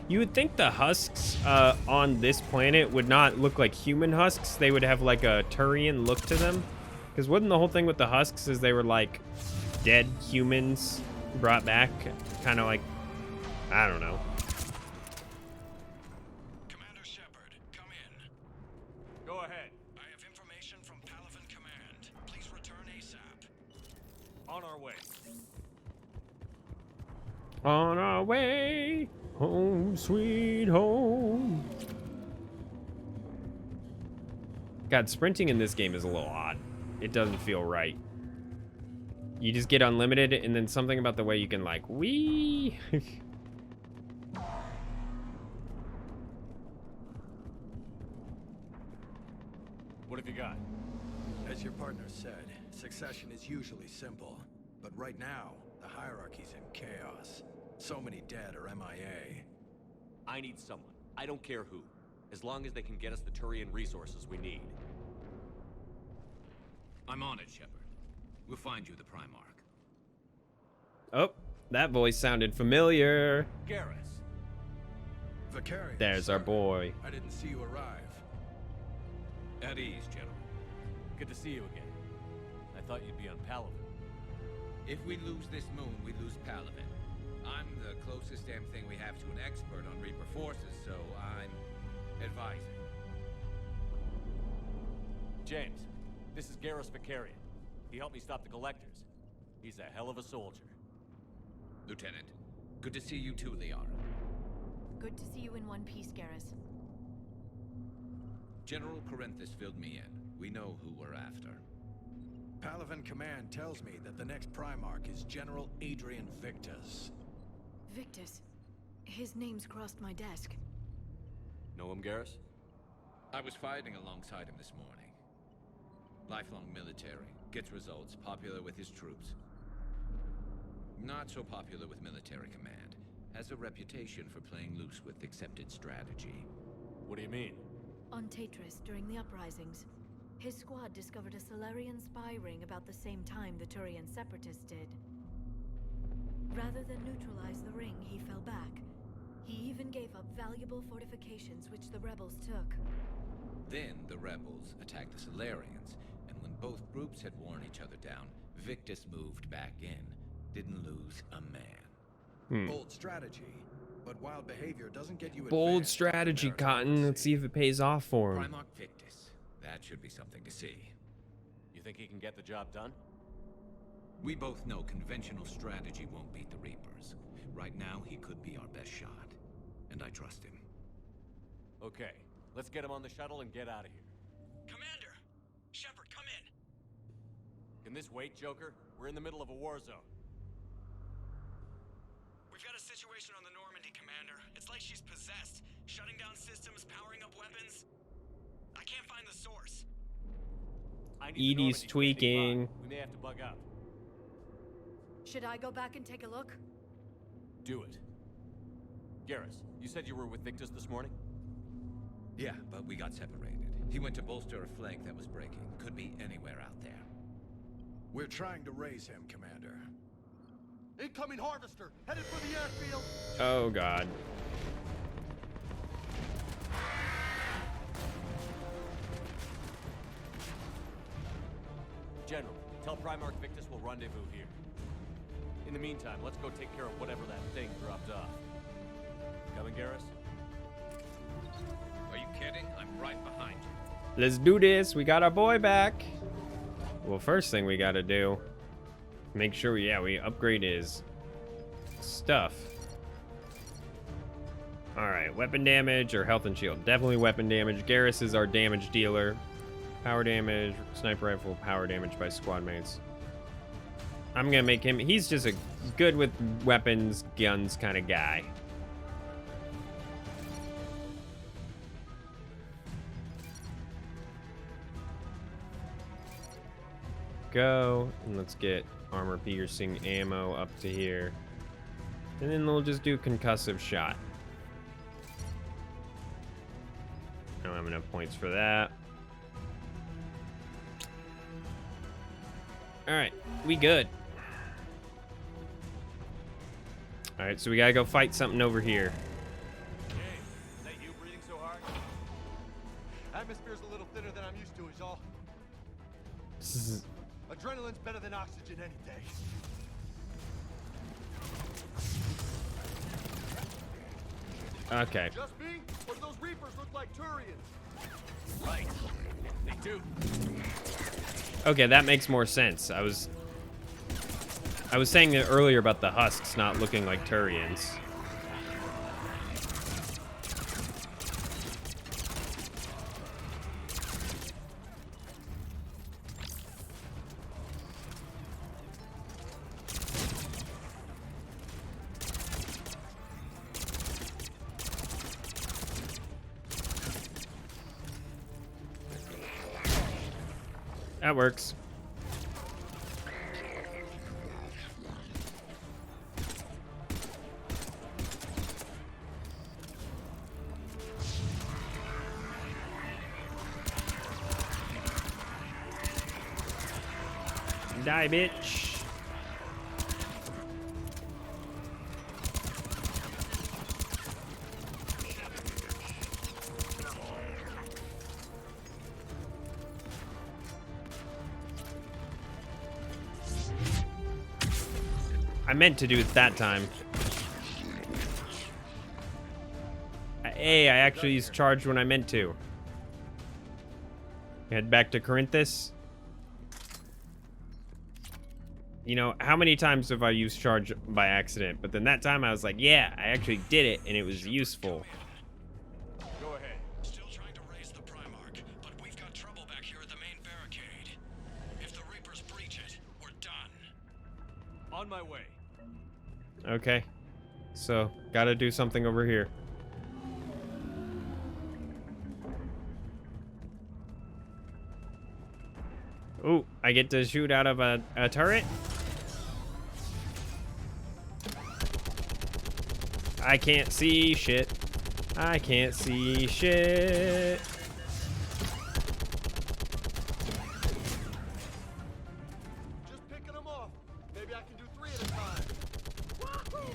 You would think the husks on this planet would not look like human husks. They would have like a Turian look to them. Because wasn't the whole thing with the husks is they were like dead humans brought back? Kind of like, I don't know. Commander Shepard, come in. Go ahead. I have information from Palaven Command. Please return ASAP. On our way. On our way. Home, sweet home. God, sprinting in this game is a little odd. It doesn't feel right. You just get unlimited, and then something about the way you can, like, wee. What have you got? As your partner said, succession is usually simple. But right now, the hierarchy's in chaos. So many dead or MIA. I need someone. I don't care who. As long as they can get us the Turian resources we need. I'm on it, Shepard. We'll find you the Primarch. Oh, that voice sounded familiar. Garrus. Vicarious, There's our boy. I didn't see you arrive. At ease, General. Good to see you again. I thought you'd be on Palaven. If we lose this moon, we lose Palaven. I'm the closest damn thing we have to an expert on Reaper forces, so I'm advising. James, this is Garrus Vicarian. He helped me stop the Collectors. He's a hell of a soldier. Lieutenant, good to see you too, Liara. Good to see you in one piece, Garrus. General Corinthus filled me in. We know who we're after. Palaven Command tells me that the next Primarch is General Adrian Victus. Victus. His name's crossed my desk. Know him, Garrus? I was fighting alongside him this morning. Lifelong military, gets results, popular with his troops. Not so popular with military command. Has a reputation for playing loose with accepted strategy. What do you mean? On Tatris, during the uprisings, his squad discovered a Solarian spy ring about the same time the Turian separatists did. Rather than neutralize the ring, he fell back. He even gave up valuable fortifications which the rebels took. Then the rebels attacked the Solarians, and when both groups had worn each other down, Victus moved back in. Didn't lose a man. Bold strategy, but wild behavior doesn't get you Bold strategy, Cotton. Let's see if it pays off for him. Primarch Victus. That should be something to see. You think he can get the job done? We both know conventional strategy won't beat the Reapers. Right now, he could be our best shot. And I trust him. Okay, let's get him on the shuttle and get out of here. Commander! Shepard, come in! Can this wait, Joker? We're in the middle of a war zone. We've got a situation on the Normandy, Commander. It's like she's possessed. Shutting down systems, powering up weapons. I can't find the source. Edie's tweaking. We may have to bug out. Should I go back and take a look? Do it. Garrus, you said you were with Victus this morning? Yeah, but we got separated. He went to bolster a flank that was breaking. Could be anywhere out there. We're trying to raise him, Commander. Incoming harvester, headed for the airfield. Oh, God. General, tell Primarch Victus we'll rendezvous here. In the meantime, let's go take care of whatever that thing dropped off. Coming, Garrus? Are you kidding? I'm right behind you. Let's do this. We got our boy back. Well, first thing we got to do, make sure we upgrade his stuff. All right, weapon damage or health and shield. Definitely weapon damage. Garrus is our damage dealer. Power damage, sniper rifle, power damage by squad mates. I'm gonna make him, he's just a good with weapons, guns kind of guy. Go, and let's get armor piercing ammo up to here. And then we'll just do concussive shot. I don't have enough points for that. Alright, we good. Alright, so we gotta go fight something over here. Hey, is that you breathing so hard? Atmosphere's a little thinner than I'm used to, is all. Adrenaline's better than oxygen any day. Okay. Just me? Or do those Reapers look like Turians? Right. They do. Okay, that makes more sense. I was saying it earlier about the husks not looking like Turians. That works. Die, bitch. I meant to do it that time. Hey, I actually used charge when I meant to. Head back to Corinthus. You know, how many times have I used charge by accident? But then that time I was like, yeah, I actually did it and it was useful. Go ahead. Still trying to raise the Primarch, but we've got trouble back here at the main barricade. If the Reapers breach it, we're done. On my way. Okay. So, gotta do something over here. Ooh, I get to shoot out of a turret? I can't see shit. I can't see shit. Just picking them off. Maybe I can do 3 at a time. Wahoo!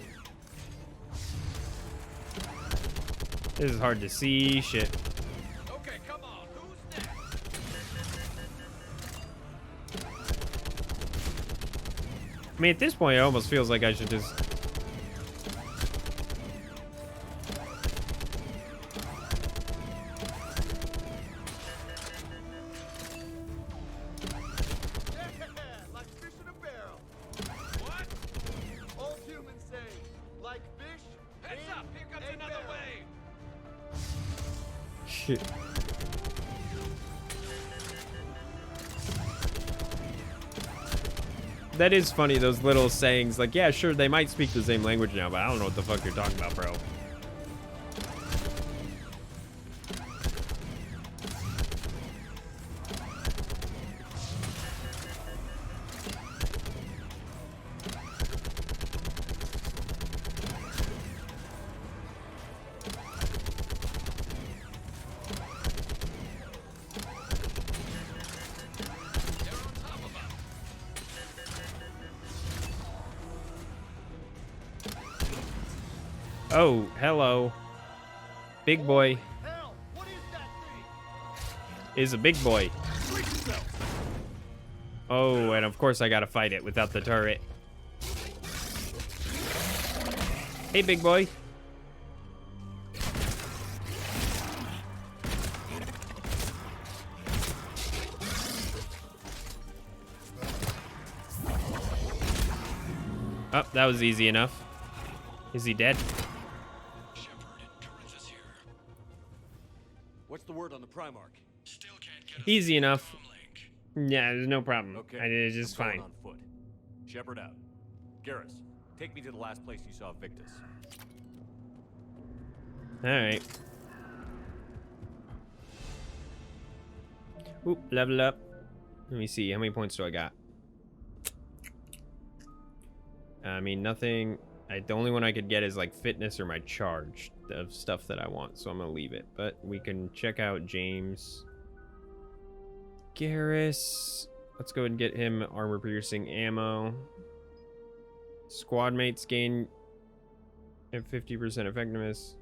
This is hard to see shit. Okay, come on. Who's next? I mean, at this point, it almost feels like I should just... Like fish in a barrel. What? Old humans say, like fish. Heads up! Here comes another wave. Shit. That is funny, those little sayings. Like, yeah, sure, they might speak the same language now, but I don't know what the fuck you're talking about, bro. Oh, hello. Big boy. Hell, what is that thing? Is a big boy. Brace yourself. Oh, and of course I gotta fight it without the turret. Hey, big boy. Oh, that was easy enough. Is he dead? What's the word on the Primarch? Easy enough. Yeah, there's no problem. Okay. It's just I'm going fine. on foot. Shepard out. Garrus, take me to the last place you saw Victus. Alright. Oop, level up. Let me see, how many points do I got? I mean, nothing. The only one I could get is like fitness or my charge of stuff that I want, so I'm gonna leave it. But we can check out James. Garrus. Let's go and get him armor piercing ammo. Squad mates gain 50% effectiveness.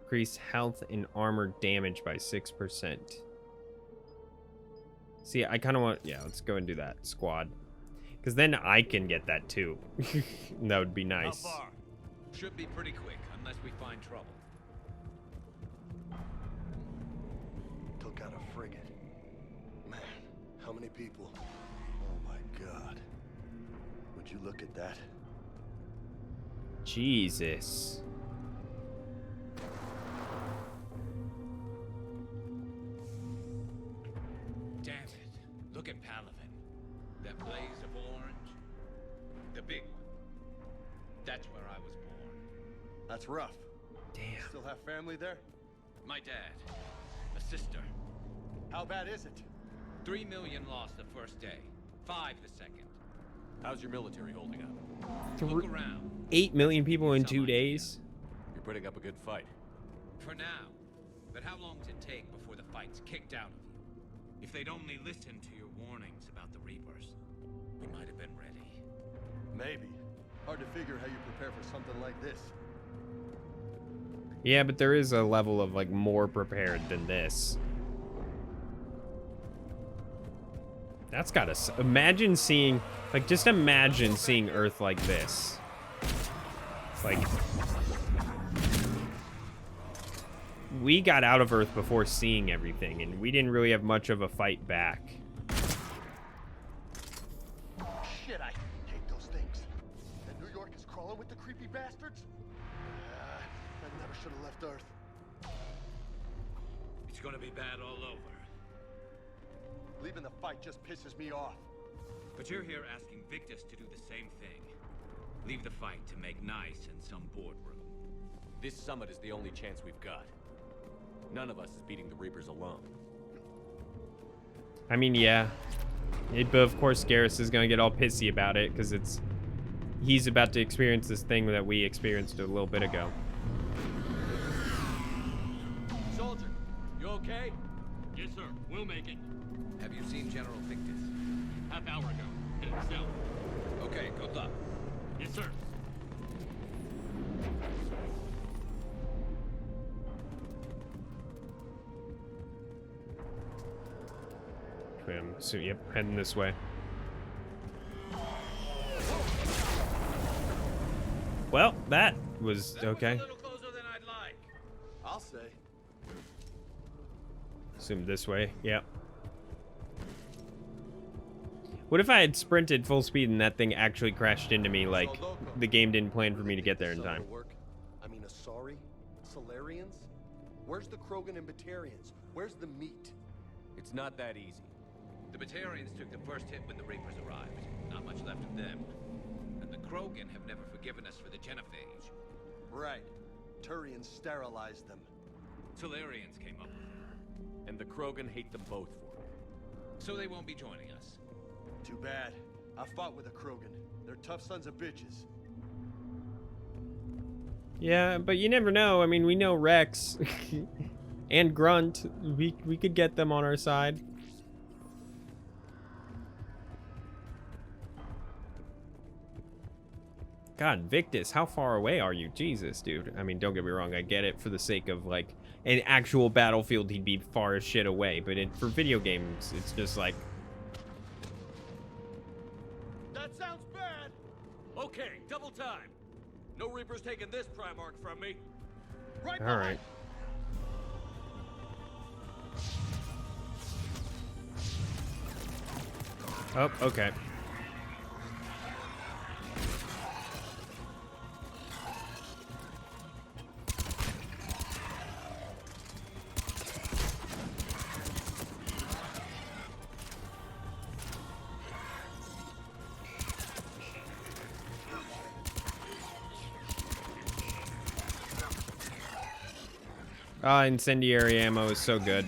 Increase health and armor damage by 6%. See, I kind of want... Yeah, let's go and do that. Squad. Because then I can get that too. That would be nice. How far? Should be pretty quick, unless we find trouble. Took out a frigate. Man, how many people? Oh my god. Would you look at that? Jesus. Damn it. Look at Palaven. That blaze of orange. The big one. That's where I was born. That's rough. Damn. Still have family there? My dad. A sister. How bad is it? 3 million lost the first day. 5 the second. How's your military holding up? Look around. 8 million people in 2 days? You're putting up a good fight. For now. But how long does it take before the fight's kicked out of you? If they'd only listened to your warnings about the Reapers, we might have been ready. Maybe. Hard to figure how you prepare for something like this. Yeah, but there is a level of like more prepared than this. That's gotta... Imagine seeing... Like, just imagine seeing Earth like this. Like... We got out of Earth before seeing everything, and we didn't really have much of a fight back. Shit, I hate those things. And New York is crawling with the creepy bastards? I never should have left Earth. It's gonna be bad all over. Leaving the fight just pisses me off. But you're here asking Victus to do the same thing. Leave the fight to make nice in some boardroom. This summit is the only chance we've got. None of us is beating the Reapers alone. I mean, yeah. But of course, Garrus is gonna get all pissy about it, because he's about to experience this thing that we experienced a little bit ago. Soldier, you okay? Yes, sir. We'll make it. Have you seen General Victus? Half hour ago. Headed south. Okay, good luck. Yes, sir. So, yep, heading this way. Well, that was okay. A little closer than I'd like. I'll say. Assume this way, yep. What if I had sprinted full speed and that thing actually crashed into me, like the game didn't plan for me to get there in time? I mean, Asari? Solarians? Where's the Krogan and Batarians? Where's the meat? It's not that easy. The Batarians took the first hit when the Reapers arrived. Not much left of them. And the Krogan have never forgiven us for the genophage. Right. Turians sterilized them. Solarians came up with it. And the Krogan hate them both for it. So they won't be joining us. Too bad. I fought with a Krogan. They're tough sons of bitches. Yeah, but you never know. I mean, we know Rex and Grunt. We could get them on our side. God, Victus, how far away are you? Jesus, dude. I mean, don't get me wrong. I get it for the sake of, like, an actual battlefield, he'd be far as shit away. But for video games, it's just like... That sounds bad! Okay, double time. No Reaper's taking this Primarch from me. Right All right. Oh, okay. Incendiary ammo is so good.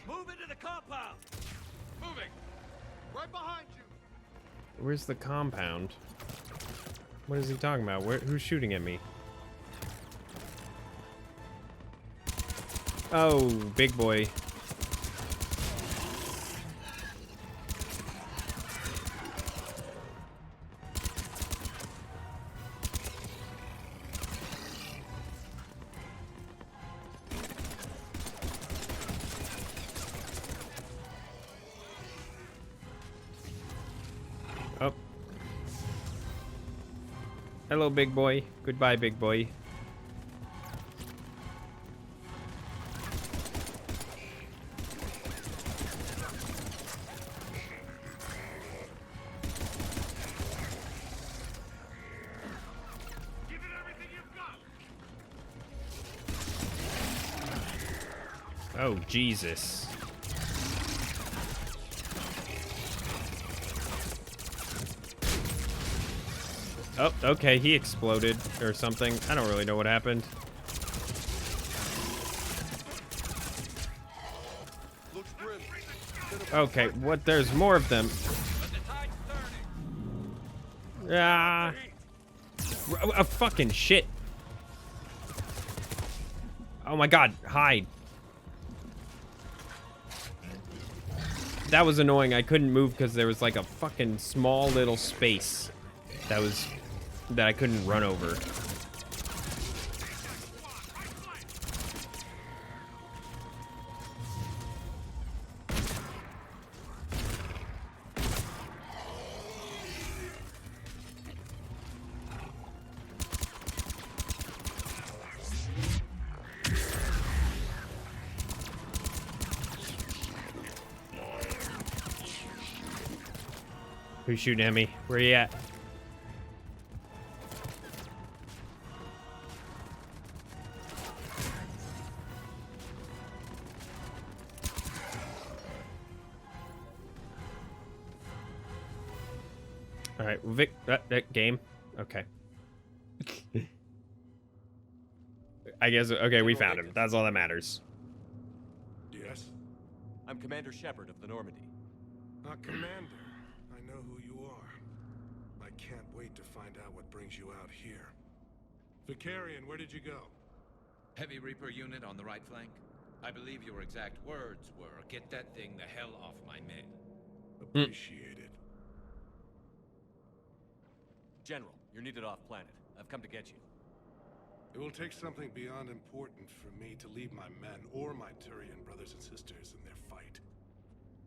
Move into the compound. Moving. Right behind you. Where's the compound? What is he talking about? Who's shooting at me? Oh, big boy. Oh. Hello, big boy. Goodbye, big boy. Oh, Jesus. Oh, okay, he exploded or something. I don't really know what happened. Okay, what? There's more of them. Ah. Fucking shit. Oh my god, hide. That was annoying. I couldn't move because there was like a fucking small little space that I couldn't run over. Who's shooting at me? Where you at? All right, Vic, that game. Okay. I guess, okay, we found him. That's all that matters. Yes? I'm Commander Shepard of the Normandy. Commander, I know who you are. I can't wait to find out what brings you out here. Vicarian, where did you go? Heavy Reaper unit on the right flank. I believe your exact words were, "Get that thing the hell off my men." Appreciated. General, you're needed off planet. I've come to get you. It will take something beyond important for me to leave my men or my Turian brothers and sisters in their fight.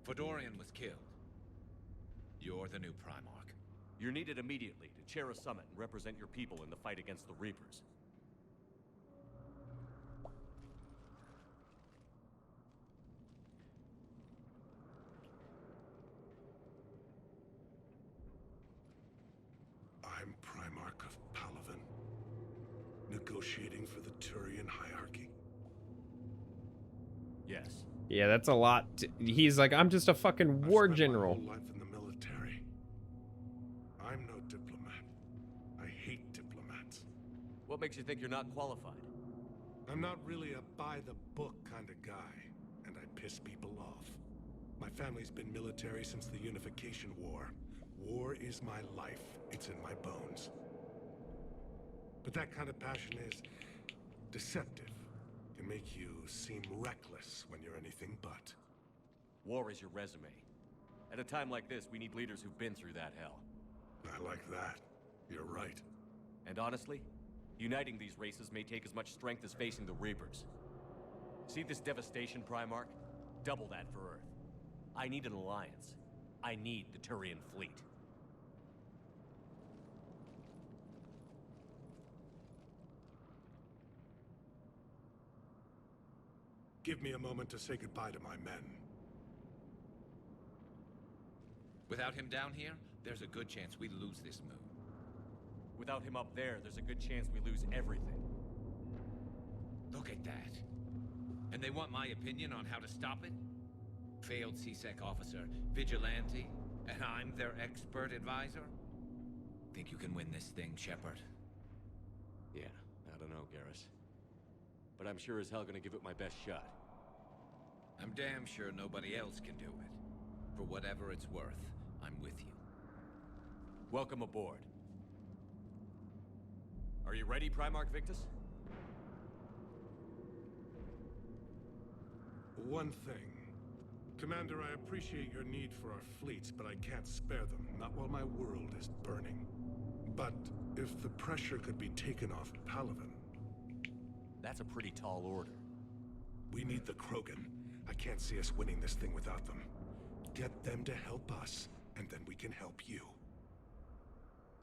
Fedorian was killed. You're the new Primarch. You're needed immediately to chair a summit and represent your people in the fight against the Reapers. I'm Primarch of Palaven, negotiating for the Turian hierarchy. Yes. Yeah, that's a lot. He's like, I'm just a fucking war general. My whole life in the military. I'm no diplomat. I hate diplomats. What makes you think you're not qualified? I'm not really a by-the-book kind of guy, and I piss people off. My family's been military since the Unification War. War is my life. It's in my bones. But that kind of passion is deceptive. Can make you seem reckless when you're anything but. War is your resume. At a time like this, we need leaders who've been through that hell. I like that. You're right. And honestly, uniting these races may take as much strength as facing the Reapers. See this devastation, Primarch? Double that for Earth. I need an alliance. I need the Turian fleet. Give me a moment to say goodbye to my men. Without him down here, there's a good chance we lose this moon. Without him up there, there's a good chance we lose everything. Look at that. And they want my opinion on how to stop it? Failed CSEC officer, vigilante, and I'm their expert advisor? Think you can win this thing, Shepard? Yeah, I don't know, Garrus. But I'm sure as hell gonna give it my best shot. I'm damn sure nobody else can do it. For whatever it's worth, I'm with you. Welcome aboard. Are you ready, Primarch Victus? One thing. Commander, I appreciate your need for our fleets, but I can't spare them, not while my world is burning. But if the pressure could be taken off Palaven... That's a pretty tall order. We need the Krogan. I can't see us winning this thing without them. Get them to help us, and then we can help you.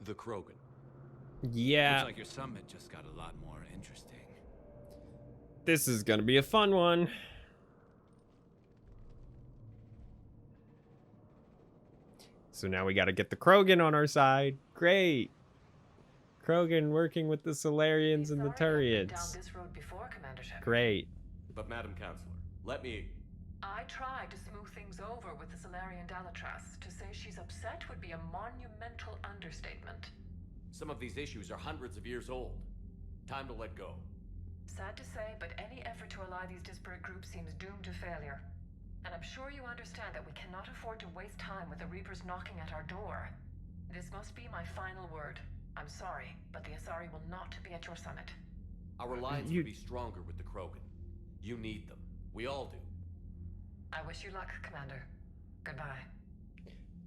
The Krogan. Yeah. Looks like your summit just got a lot more interesting. This is gonna be a fun one. So now we gotta get the Krogan on our side. Great. Krogan working with the Solarians and the Turians. Down this road before, Commander Shepard. Great. But Madam Counselor, let me... I tried to smooth things over with the Solarian Dalatras. To say she's upset would be a monumental understatement. Some of these issues are hundreds of years old. Time to let go. Sad to say, but any effort to ally these disparate groups seems doomed to failure. And I'm sure you understand that we cannot afford to waste time with the Reapers knocking at our door. This must be my final word. I'm sorry, but the Asari will not be at your summit. Our alliance would be stronger with the Krogan. You need them. We all do. I wish you luck, Commander. Goodbye.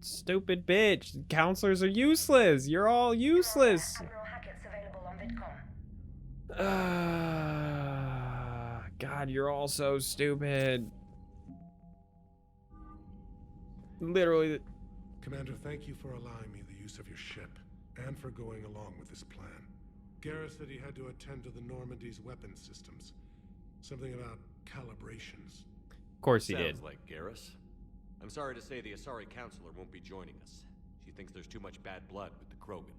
Stupid bitch. Counselors are useless. You're all useless. Admiral Hackett's available on VidCom. God, you're all so stupid. Literally. Commander, thank you for allowing me the use of your ship, and for going along with this plan. Garrus said he had to attend to the Normandy's weapon systems. Something about calibrations. Of course he did. Sounds like Garrus. I'm sorry to say the Asari Counselor won't be joining us. She thinks there's too much bad blood with the Krogan.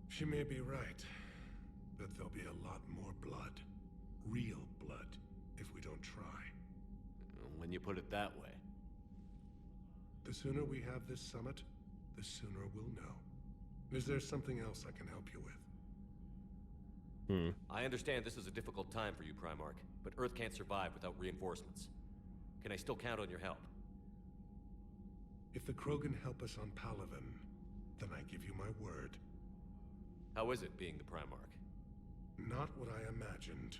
She may be right, but there'll be a lot more blood. Real blood, if we don't try. When you put it that way. The sooner we have this summit, the sooner we'll know. Is there something else I can help you with? I understand this is a difficult time for you, Primarch, but Earth can't survive without reinforcements. Can I still count on your help? If the Krogan help us on Palaven, then I give you my word. How is it being the Primarch? Not what I imagined.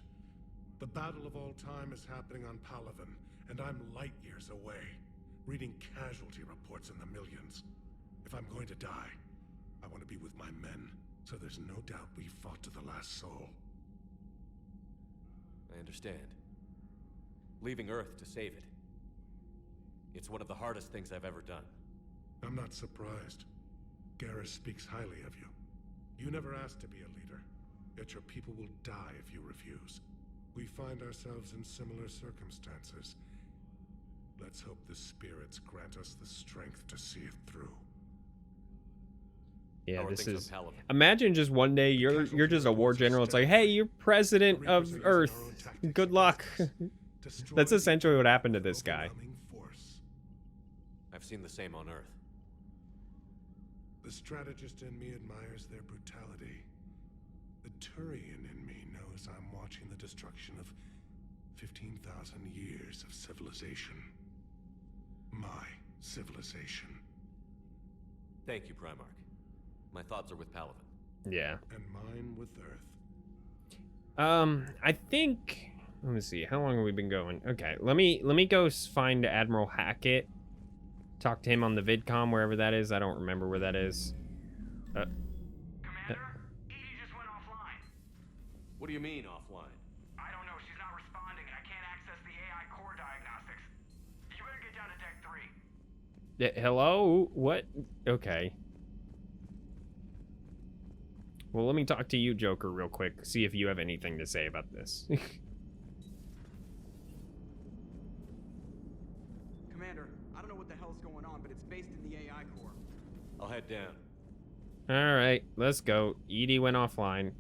The battle of all time is happening on Palaven, and I'm light years away, reading casualty reports in the millions. If I'm going to die, I want to be with my men, so there's no doubt we fought to the last soul. I understand. Leaving Earth to save it. It's one of the hardest things I've ever done. I'm not surprised. Garrus speaks highly of you. You never asked to be a leader, yet your people will die if you refuse. We find ourselves in similar circumstances. Let's hope the spirits grant us the strength to see it through. Yeah, this is. Imagine just one day you're just a war general. It's like, hey, you're president of Earth. Good luck. That's essentially what happened to this guy. I've seen the same on Earth. The strategist in me admires their brutality. The Turian in me knows I'm watching the destruction of 15,000 years of civilization. My civilization. Thank you, Primarch. My thoughts are with Palaven. Yeah. And mine with Earth. I think. Let me see. How long have we been going? Okay, let me go find Admiral Hackett. Talk to him on the VidCom, wherever that is. I don't remember where that is. Commander, it is What do you mean, offline? I don't know. She's not responding, and I can't access the AI core diagnostics. You better get down to deck 3. Hello? What? Okay. Well, let me talk to you, Joker, real quick. See if you have anything to say about this. Commander, I don't know what the hell's going on, but it's based in the AI core. I'll head down. All right, let's go. Edie went offline.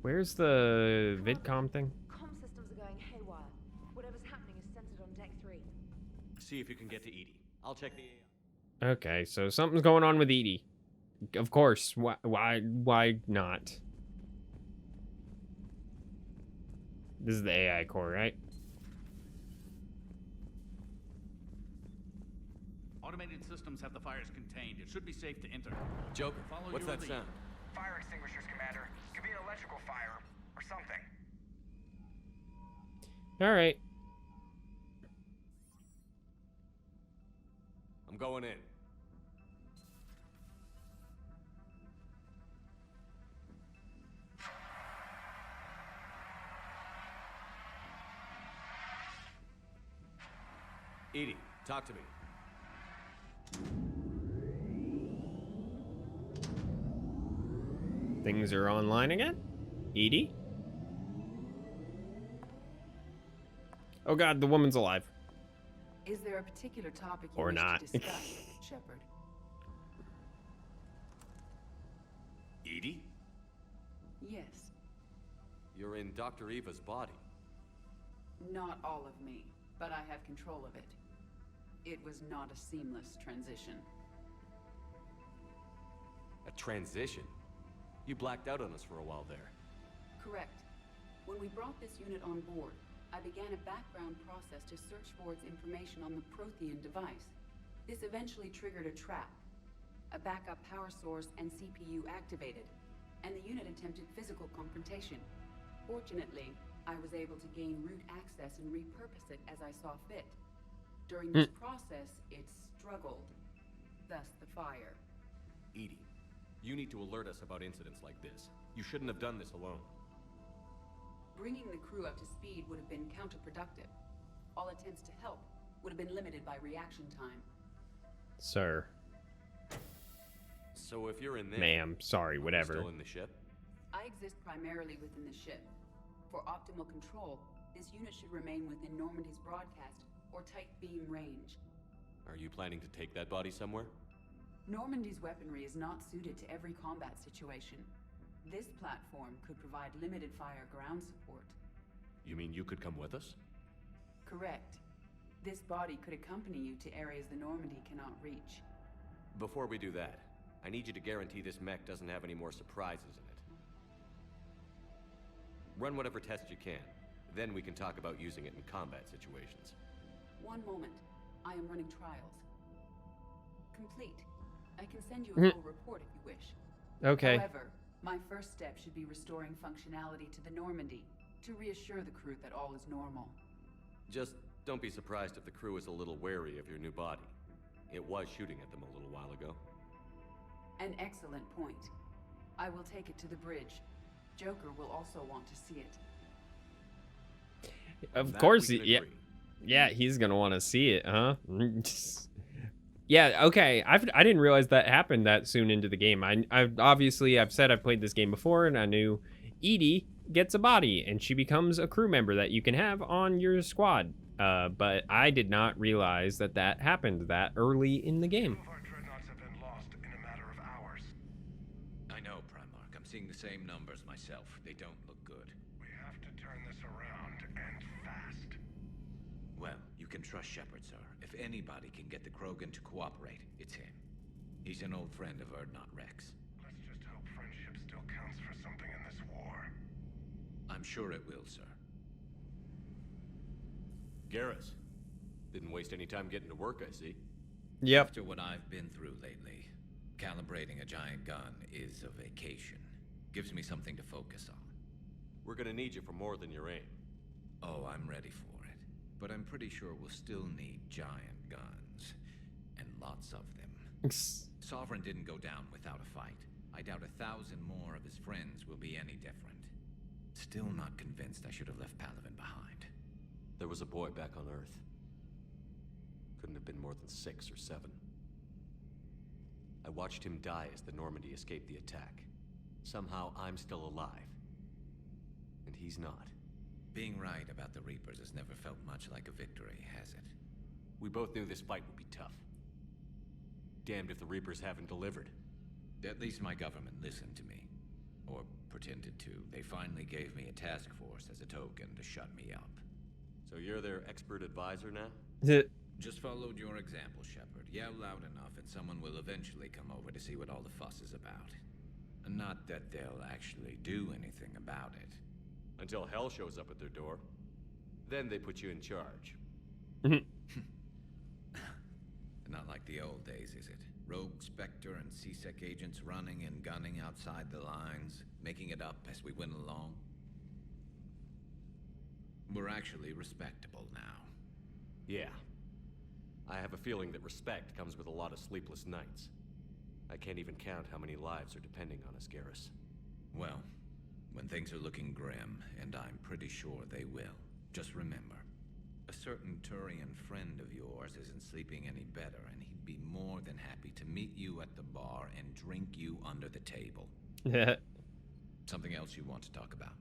Where's the vidcom thing? Comm systems are going haywire. Whatever's happening is centered on deck 3. See if you can get to Edie. I'll check the AI. Okay, so something's going on with Edie. Of course. Why not? This is the AI core, right? Automated systems have the fires contained. It should be safe to enter. Joker, Follow what's your that lead. sound? Fire extinguishers, Commander. Could be an electrical fire or something. All right. I'm going in. Edie, talk to me. Things are online again? Edie? Oh god, the woman's alive. Is there a particular topic you Or wish not. to discuss, Shepard? Edie? Yes. You're in Dr. Eva's body. Not all of me, but I have control of it. It was not a seamless transition. A transition? You blacked out on us for a while there. Correct. When we brought this unit on board, I began a background process to search for its information on the Prothean device. This eventually triggered a trap. A backup power source and CPU activated, and the unit attempted physical confrontation. Fortunately, I was able to gain root access and repurpose it as I saw fit. During this process, it struggled. Thus the fire. Edie, you need to alert us about incidents like this. You shouldn't have done this alone. Bringing the crew up to speed would have been counterproductive. All attempts to help would have been limited by reaction time. Sir. So if you're in there... Ma'am, sorry, whatever. Still in the ship? I exist primarily within the ship. For optimal control, this unit should remain within Normandy's broadcast or tight beam range. Are you planning to take that body somewhere? Normandy's weaponry is not suited to every combat situation. This platform could provide limited fire ground support. You mean you could come with us? Correct. This body could accompany you to areas the Normandy cannot reach. Before we do that, I need you to guarantee this mech doesn't have any more surprises in it. Run whatever tests you can. Then we can talk about using it in combat situations. One moment. I am running trials. Complete. I can send you a full report if you wish. Okay. However, my first step should be restoring functionality to the Normandy to reassure the crew that all is normal. Just don't be surprised if the crew is a little wary of your new body. It was shooting at them a little while ago. An excellent point. I will take it to the bridge. Joker will also want to see it. Of course, yeah, he's gonna want to see it, huh? Yeah, okay. I didn't realize that happened that soon into the game. I've said I've played this game before, and I knew Edie gets a body, and she becomes a crew member that you can have on your squad. But I did not realize that that happened that early in the game. I know, Primarch. I'm seeing the same numbers myself. They don't look good. We have to turn this around, and fast. Well, you can trust Shepard, sir. If anybody can get the Krogan to cooperate, it's him. He's an old friend of Erdnot Rex. Let's just hope friendship still counts for something in this war. I'm sure it will, sir. Garrus. Didn't waste any time getting to work, I see. Yep. After what I've been through lately, calibrating a giant gun is a vacation. Gives me something to focus on. We're gonna need you for more than your aim. Oh, I'm ready for it. But I'm pretty sure we'll still need giant guns. And lots of them. Sovereign didn't go down without a fight. I doubt 1,000 more of his friends will be any different. Still not convinced I should have left Palaven behind. There was a boy back on Earth. Couldn't have been more than 6 or 7. I watched him die as the Normandy escaped the attack. Somehow I'm still alive. And he's not. Being right about the Reapers has never felt much like a victory, has it? We both knew this fight would be tough. Damned if the Reapers haven't delivered. At least my government listened to me. Or pretended to. They finally gave me a task force as a token to shut me up. So you're their expert advisor now? Just followed your example, Shepard. Yell loud enough and someone will eventually come over to see what all the fuss is about. Not that they'll actually do anything about it. Until hell shows up at their door. Then they put you in charge. Not like the old days, is it? Rogue Spectre and C-Sec agents running and gunning outside the lines, making it up as we went along. We're actually respectable now. Yeah. I have a feeling that respect comes with a lot of sleepless nights. I can't even count how many lives are depending on us, Garrus. Well, when things are looking grim, and I'm pretty sure they will, just remember, a certain Turian friend of yours isn't sleeping any better, and he'd be more than happy to meet you at the bar and drink you under the table. Something else you want to talk about?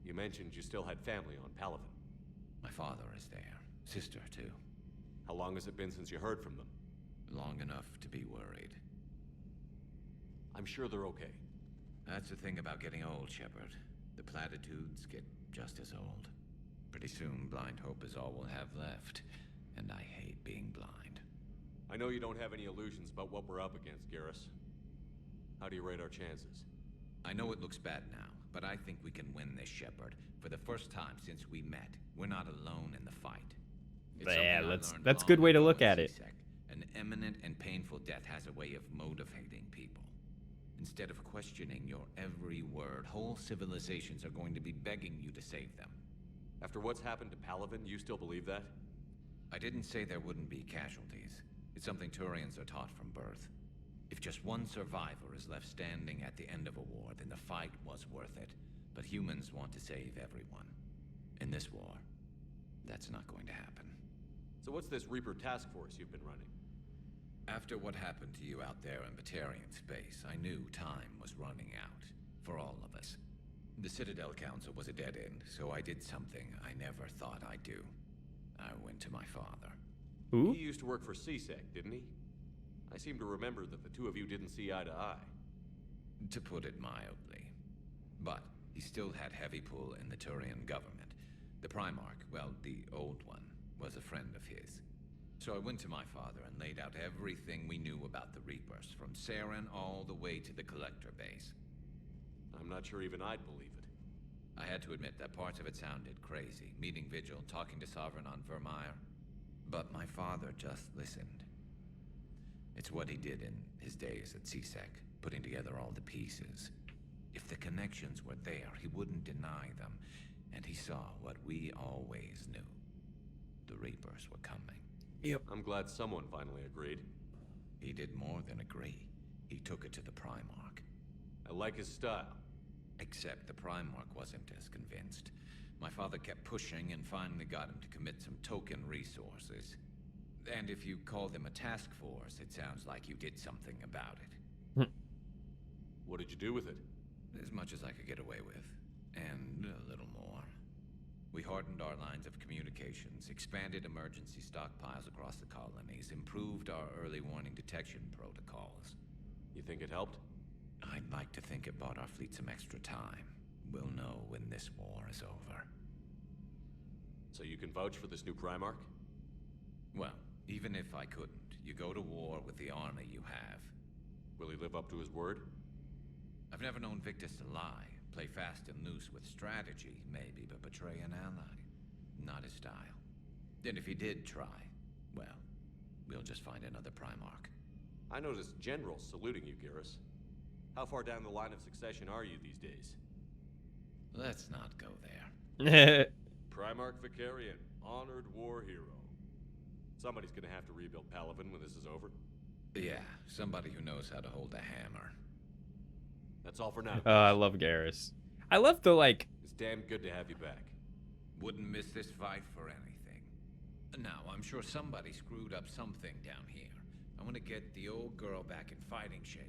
You mentioned you still had family on Palaven. My father is there. Sister, too. How long has it been since you heard from them? Long enough to be worried. I'm sure they're okay. That's the thing about getting old, Shepard. The platitudes get just as old. Pretty soon, blind hope is all we'll have left. And I hate being blind. I know you don't have any illusions about what we're up against, Garrus. How do you rate our chances? I know it looks bad now, but I think we can win this, Shepard. For the first time since we met, we're not alone in the fight. Yeah, that's a good way to look at it. An imminent and painful death has a way of motivating people. Instead of questioning your every word, whole civilizations are going to be begging you to save them. After what's happened to Palaven, you still believe that? I didn't say there wouldn't be casualties. It's something Turians are taught from birth. If just one survivor is left standing at the end of a war, then the fight was worth it. But humans want to save everyone. In this war, that's not going to happen. So what's this Reaper task force you've been running? After what happened to you out there in Batarian space, I knew time was running out. For all of us. The Citadel Council was a dead end, so I did something I never thought I'd do. I went to my father. Who? He used to work for C-Sec, didn't he? I seem to remember that the two of you didn't see eye to eye. To put it mildly. But he still had heavy pull in the Turian government. The Primarch, well, the old one, was a friend of his. So I went to my father and laid out everything we knew about the Reapers, from Saren all the way to the Collector base. I'm not sure even I'd believe it. I had to admit that parts of it sounded crazy, meeting Vigil, talking to Sovereign on Vermeer. But my father just listened. It's what he did in his days at C-Sec, putting together all the pieces. If the connections were there, he wouldn't deny them, and he saw what we always knew. The Reapers were coming. Yep. I'm glad someone finally agreed. He did more than agree. He took it to the Primarch. I like his style. Except the Primarch wasn't as convinced. My father kept pushing and finally got him to commit some token resources. And if you call them a task force, it sounds like you did something about it. What did you do with it? As much as I could get away with. And a little more. We hardened our lines of communications, expanded emergency stockpiles across the colonies, improved our early warning detection protocols. You think it helped? I'd like to think it bought our fleet some extra time. We'll know when this war is over. So you can vouch for this new Primarch? Well, even if I couldn't, you go to war with the army you have. Will he live up to his word? I've never known Victus to lie. Play fast and loose with strategy, maybe, but betray an ally. Not his style. And if he did try, well, we'll just find another Primarch. I noticed generals saluting you, Garrus. How far down the line of succession are you these days? Let's not go there. Primarch Vicarian, honored war hero. Somebody's gonna have to rebuild Palaven when this is over. Yeah, somebody who knows how to hold a hammer. That's all for now. I love Garrus. I love the, like... It's damn good to have you back. Wouldn't miss this fight for anything. Now, I'm sure somebody screwed up something down here. I want to get the old girl back in fighting shape.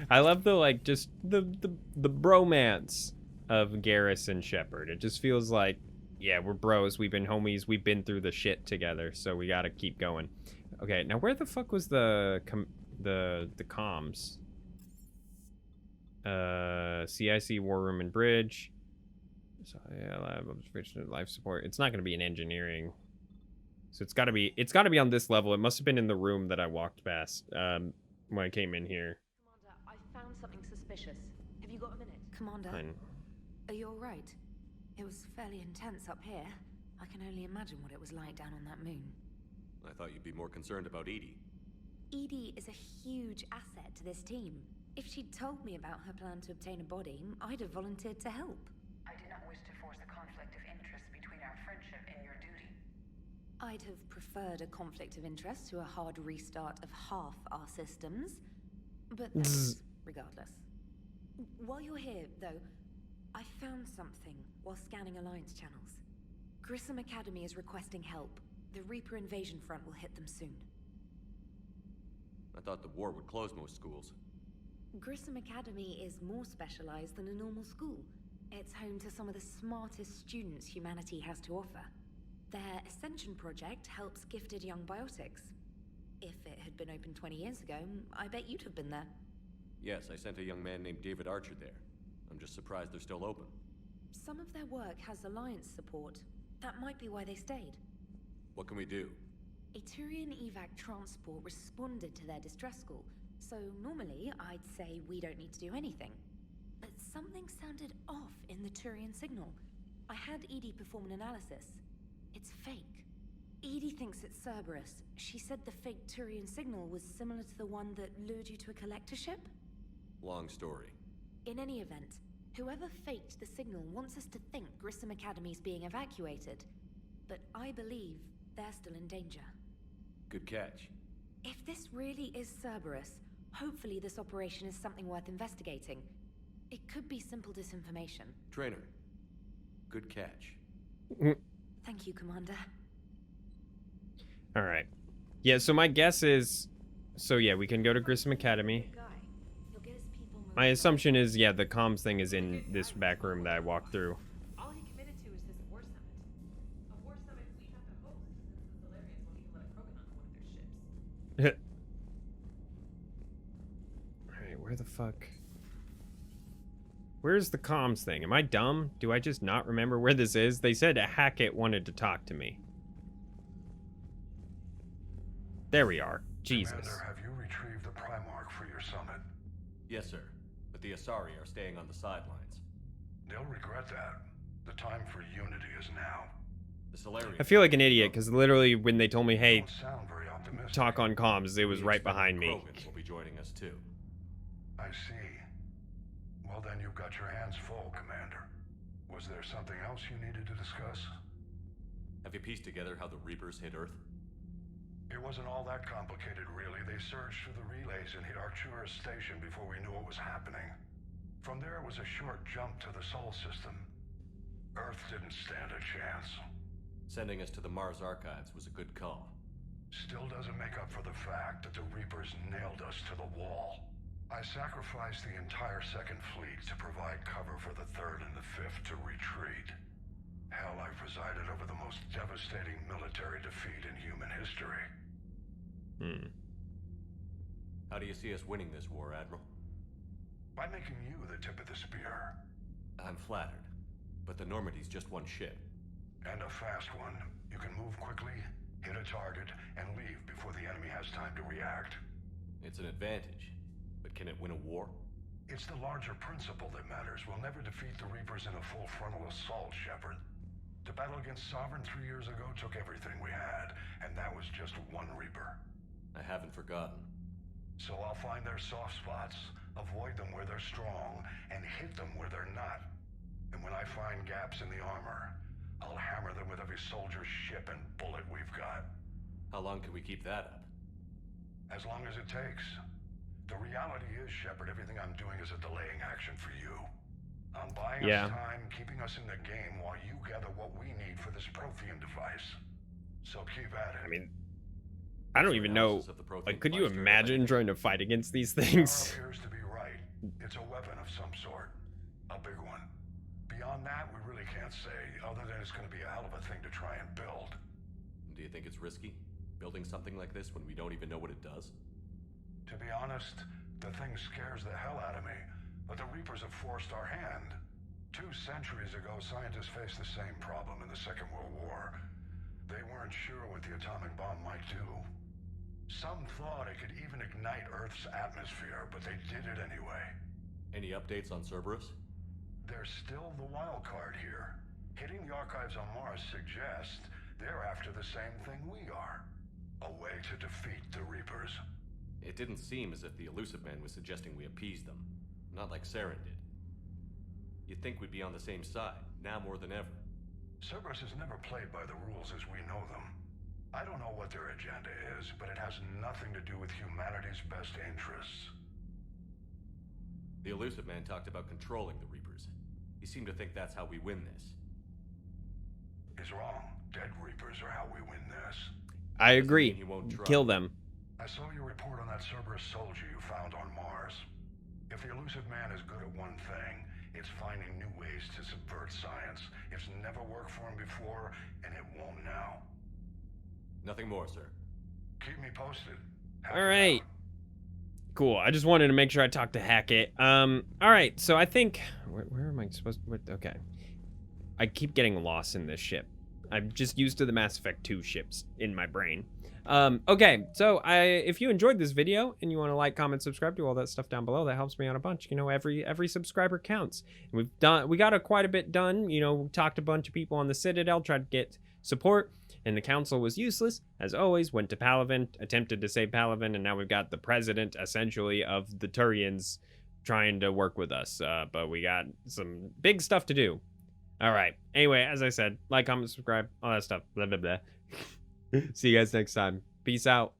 I love the, like, just the bromance of Garrus and Shepard. It just feels like, yeah, we're bros. We've been homies. We've been through the shit together, so we gotta keep going. Okay, now where the fuck was the comms? CIC War Room and Bridge. So yeah, lab observation and life support. It's not gonna be in engineering. So it's gotta be on this level. It must have been in the room that I walked past when I came in here. Commander, I found something suspicious. Have you got a minute? Commander, Fine. are you alright? It was fairly intense up here. I can only imagine what it was like down on that moon. I thought you'd be more concerned about Edie. Edie is a huge asset to this team. If she'd told me about her plan to obtain a body, I'd have volunteered to help. I did not wish to force a conflict of interest between our friendship and your duty. I'd have preferred a conflict of interest to a hard restart of half our systems. But thanks, regardless. While you're here, though, I found something while scanning Alliance channels. Grissom Academy is requesting help. The Reaper invasion front will hit them soon. I thought the war would close most schools. Grissom Academy is more specialized than a normal school. It's home to some of the smartest students humanity has to offer. Their Ascension project helps gifted young biotics. If it had been open 20 years ago, I bet you'd have been there. Yes, I sent a young man named David Archer there. I'm just surprised they're still open. Some of their work has Alliance support. That might be why they stayed. What can we do? A Turian evac transport responded to their distress call, so normally I'd say we don't need to do anything. But something sounded off in the Turian signal. I had Edie perform an analysis. It's fake. Edie thinks it's Cerberus. She said the fake Turian signal was similar to the one that lured you to a collector ship? Long story. In any event, whoever faked the signal wants us to think Grissom Academy's being evacuated. But I believe they're still in danger. Good catch. If this really is Cerberus, hopefully this operation is something worth investigating. It could be simple disinformation. Trainer. Good catch. Thank you, Commander. All right. Yeah, so my guess is... So yeah, we can go to Grissom Academy. My assumption is, yeah, the comms thing is in this back room that I walked through. All he committed to is this war summit. A war summit we have to host since the Solarians won't even let a Krogan onto one of their ships. Alright, where the fuck? Where's the comms thing? Am I dumb? Do I just not remember where this is? They said Hackett wanted to talk to me. There we are. Jesus. Commander, have you retrieved the Primarch for your summit? Yes, sir. But the Asari are staying on the sidelines. They'll regret that. The time for unity is now. The Solarians... I feel like an idiot, because literally when they told me, hey, Don't sound very optimistic. talk on comms, it was right behind me. Krogans will be joining us too. I see. Well then, you've got your hands full, Commander. Was there something else you needed to discuss? Have you pieced together how the Reapers hit Earth? It wasn't all that complicated, really. They surged through the relays and hit Arcturus Station before we knew what was happening. From there, it was a short jump to the Sol system. Earth didn't stand a chance. Sending us to the Mars Archives was a good call. Still doesn't make up for the fact that the Reapers nailed us to the wall. I sacrificed the entire Second Fleet to provide cover for the Third and the Fifth to retreat. Hell, I presided over the most devastating military defeat in human history. How do you see us winning this war, Admiral? By making you the tip of the spear. I'm flattered, but the Normandy's just one ship. And a fast one. You can move quickly, hit a target, and leave before the enemy has time to react. It's an advantage, but can it win a war? It's the larger principle that matters. We'll never defeat the Reapers in a full frontal assault, Shepard. The battle against Sovereign 3 years ago took everything we had, and that was just one Reaper. I haven't forgotten. So I'll find their soft spots, avoid them where they're strong, and hit them where they're not. And when I find gaps in the armor, I'll hammer them with every soldier, ship, and bullet we've got. How long can we keep that up? As long as it takes. The reality is, Shepard, everything I'm doing is a delaying action for you. I'm buying Yeah. us time, keeping us in the game while you gather what we need for this Prothean device. So keep at it. I mean, I don't even know. Like, could you imagine trying to fight against these things? Appears to be right. It's a weapon of some sort. A big one. Beyond that, we really can't say, other than it's going to be a hell of a thing to try and build. Do you think it's risky, building something like this when we don't even know what it does? To be honest, the thing scares the hell out of me, but the Reapers have forced our hand. 2 centuries ago, scientists faced the same problem in the Second World War. They weren't sure what the atomic bomb might do. Some thought it could even ignite Earth's atmosphere, but they did it anyway. Any updates on Cerberus? They're still the wild card here. Hitting the archives on Mars suggests they're after the same thing we are. A way to defeat the Reapers. It didn't seem as if the Elusive Man was suggesting we appease them. Not like Saren did. You'd think we'd be on the same side, now more than ever. Cerberus has never played by the rules as we know them. I don't know what their agenda is, but it has nothing to do with humanity's best interests. The Elusive Man talked about controlling the Reapers. He seemed to think that's how we win this. He's wrong. Dead Reapers are how we win this. I agree. Kill them. I saw your report on that Cerberus soldier you found on Mars. If the Elusive Man is good at one thing, it's finding new ways to subvert science. It's never worked for him before, and it won't now. Nothing more, sir. Keep me posted. All right. Cool. I just wanted to make sure I talked to Hackett. All right. So I think where am I supposed to? Okay. I keep getting lost in this ship. I'm just used to the Mass Effect 2 ships in my brain. Okay, so if you enjoyed this video and you want to like, comment, subscribe, do all that stuff down below, that helps me out a bunch. You know, every subscriber counts. We got quite a bit done. You know, talked to a bunch of people on the Citadel, tried to get support, and the council was useless as always. Went to Palaven, attempted to save Palaven, and now we've got the president essentially of the Turians trying to work with us. But we got some big stuff to do. All right. Anyway, as I said, like, comment, subscribe, all that stuff. Blah blah blah. See you guys next time. Peace out.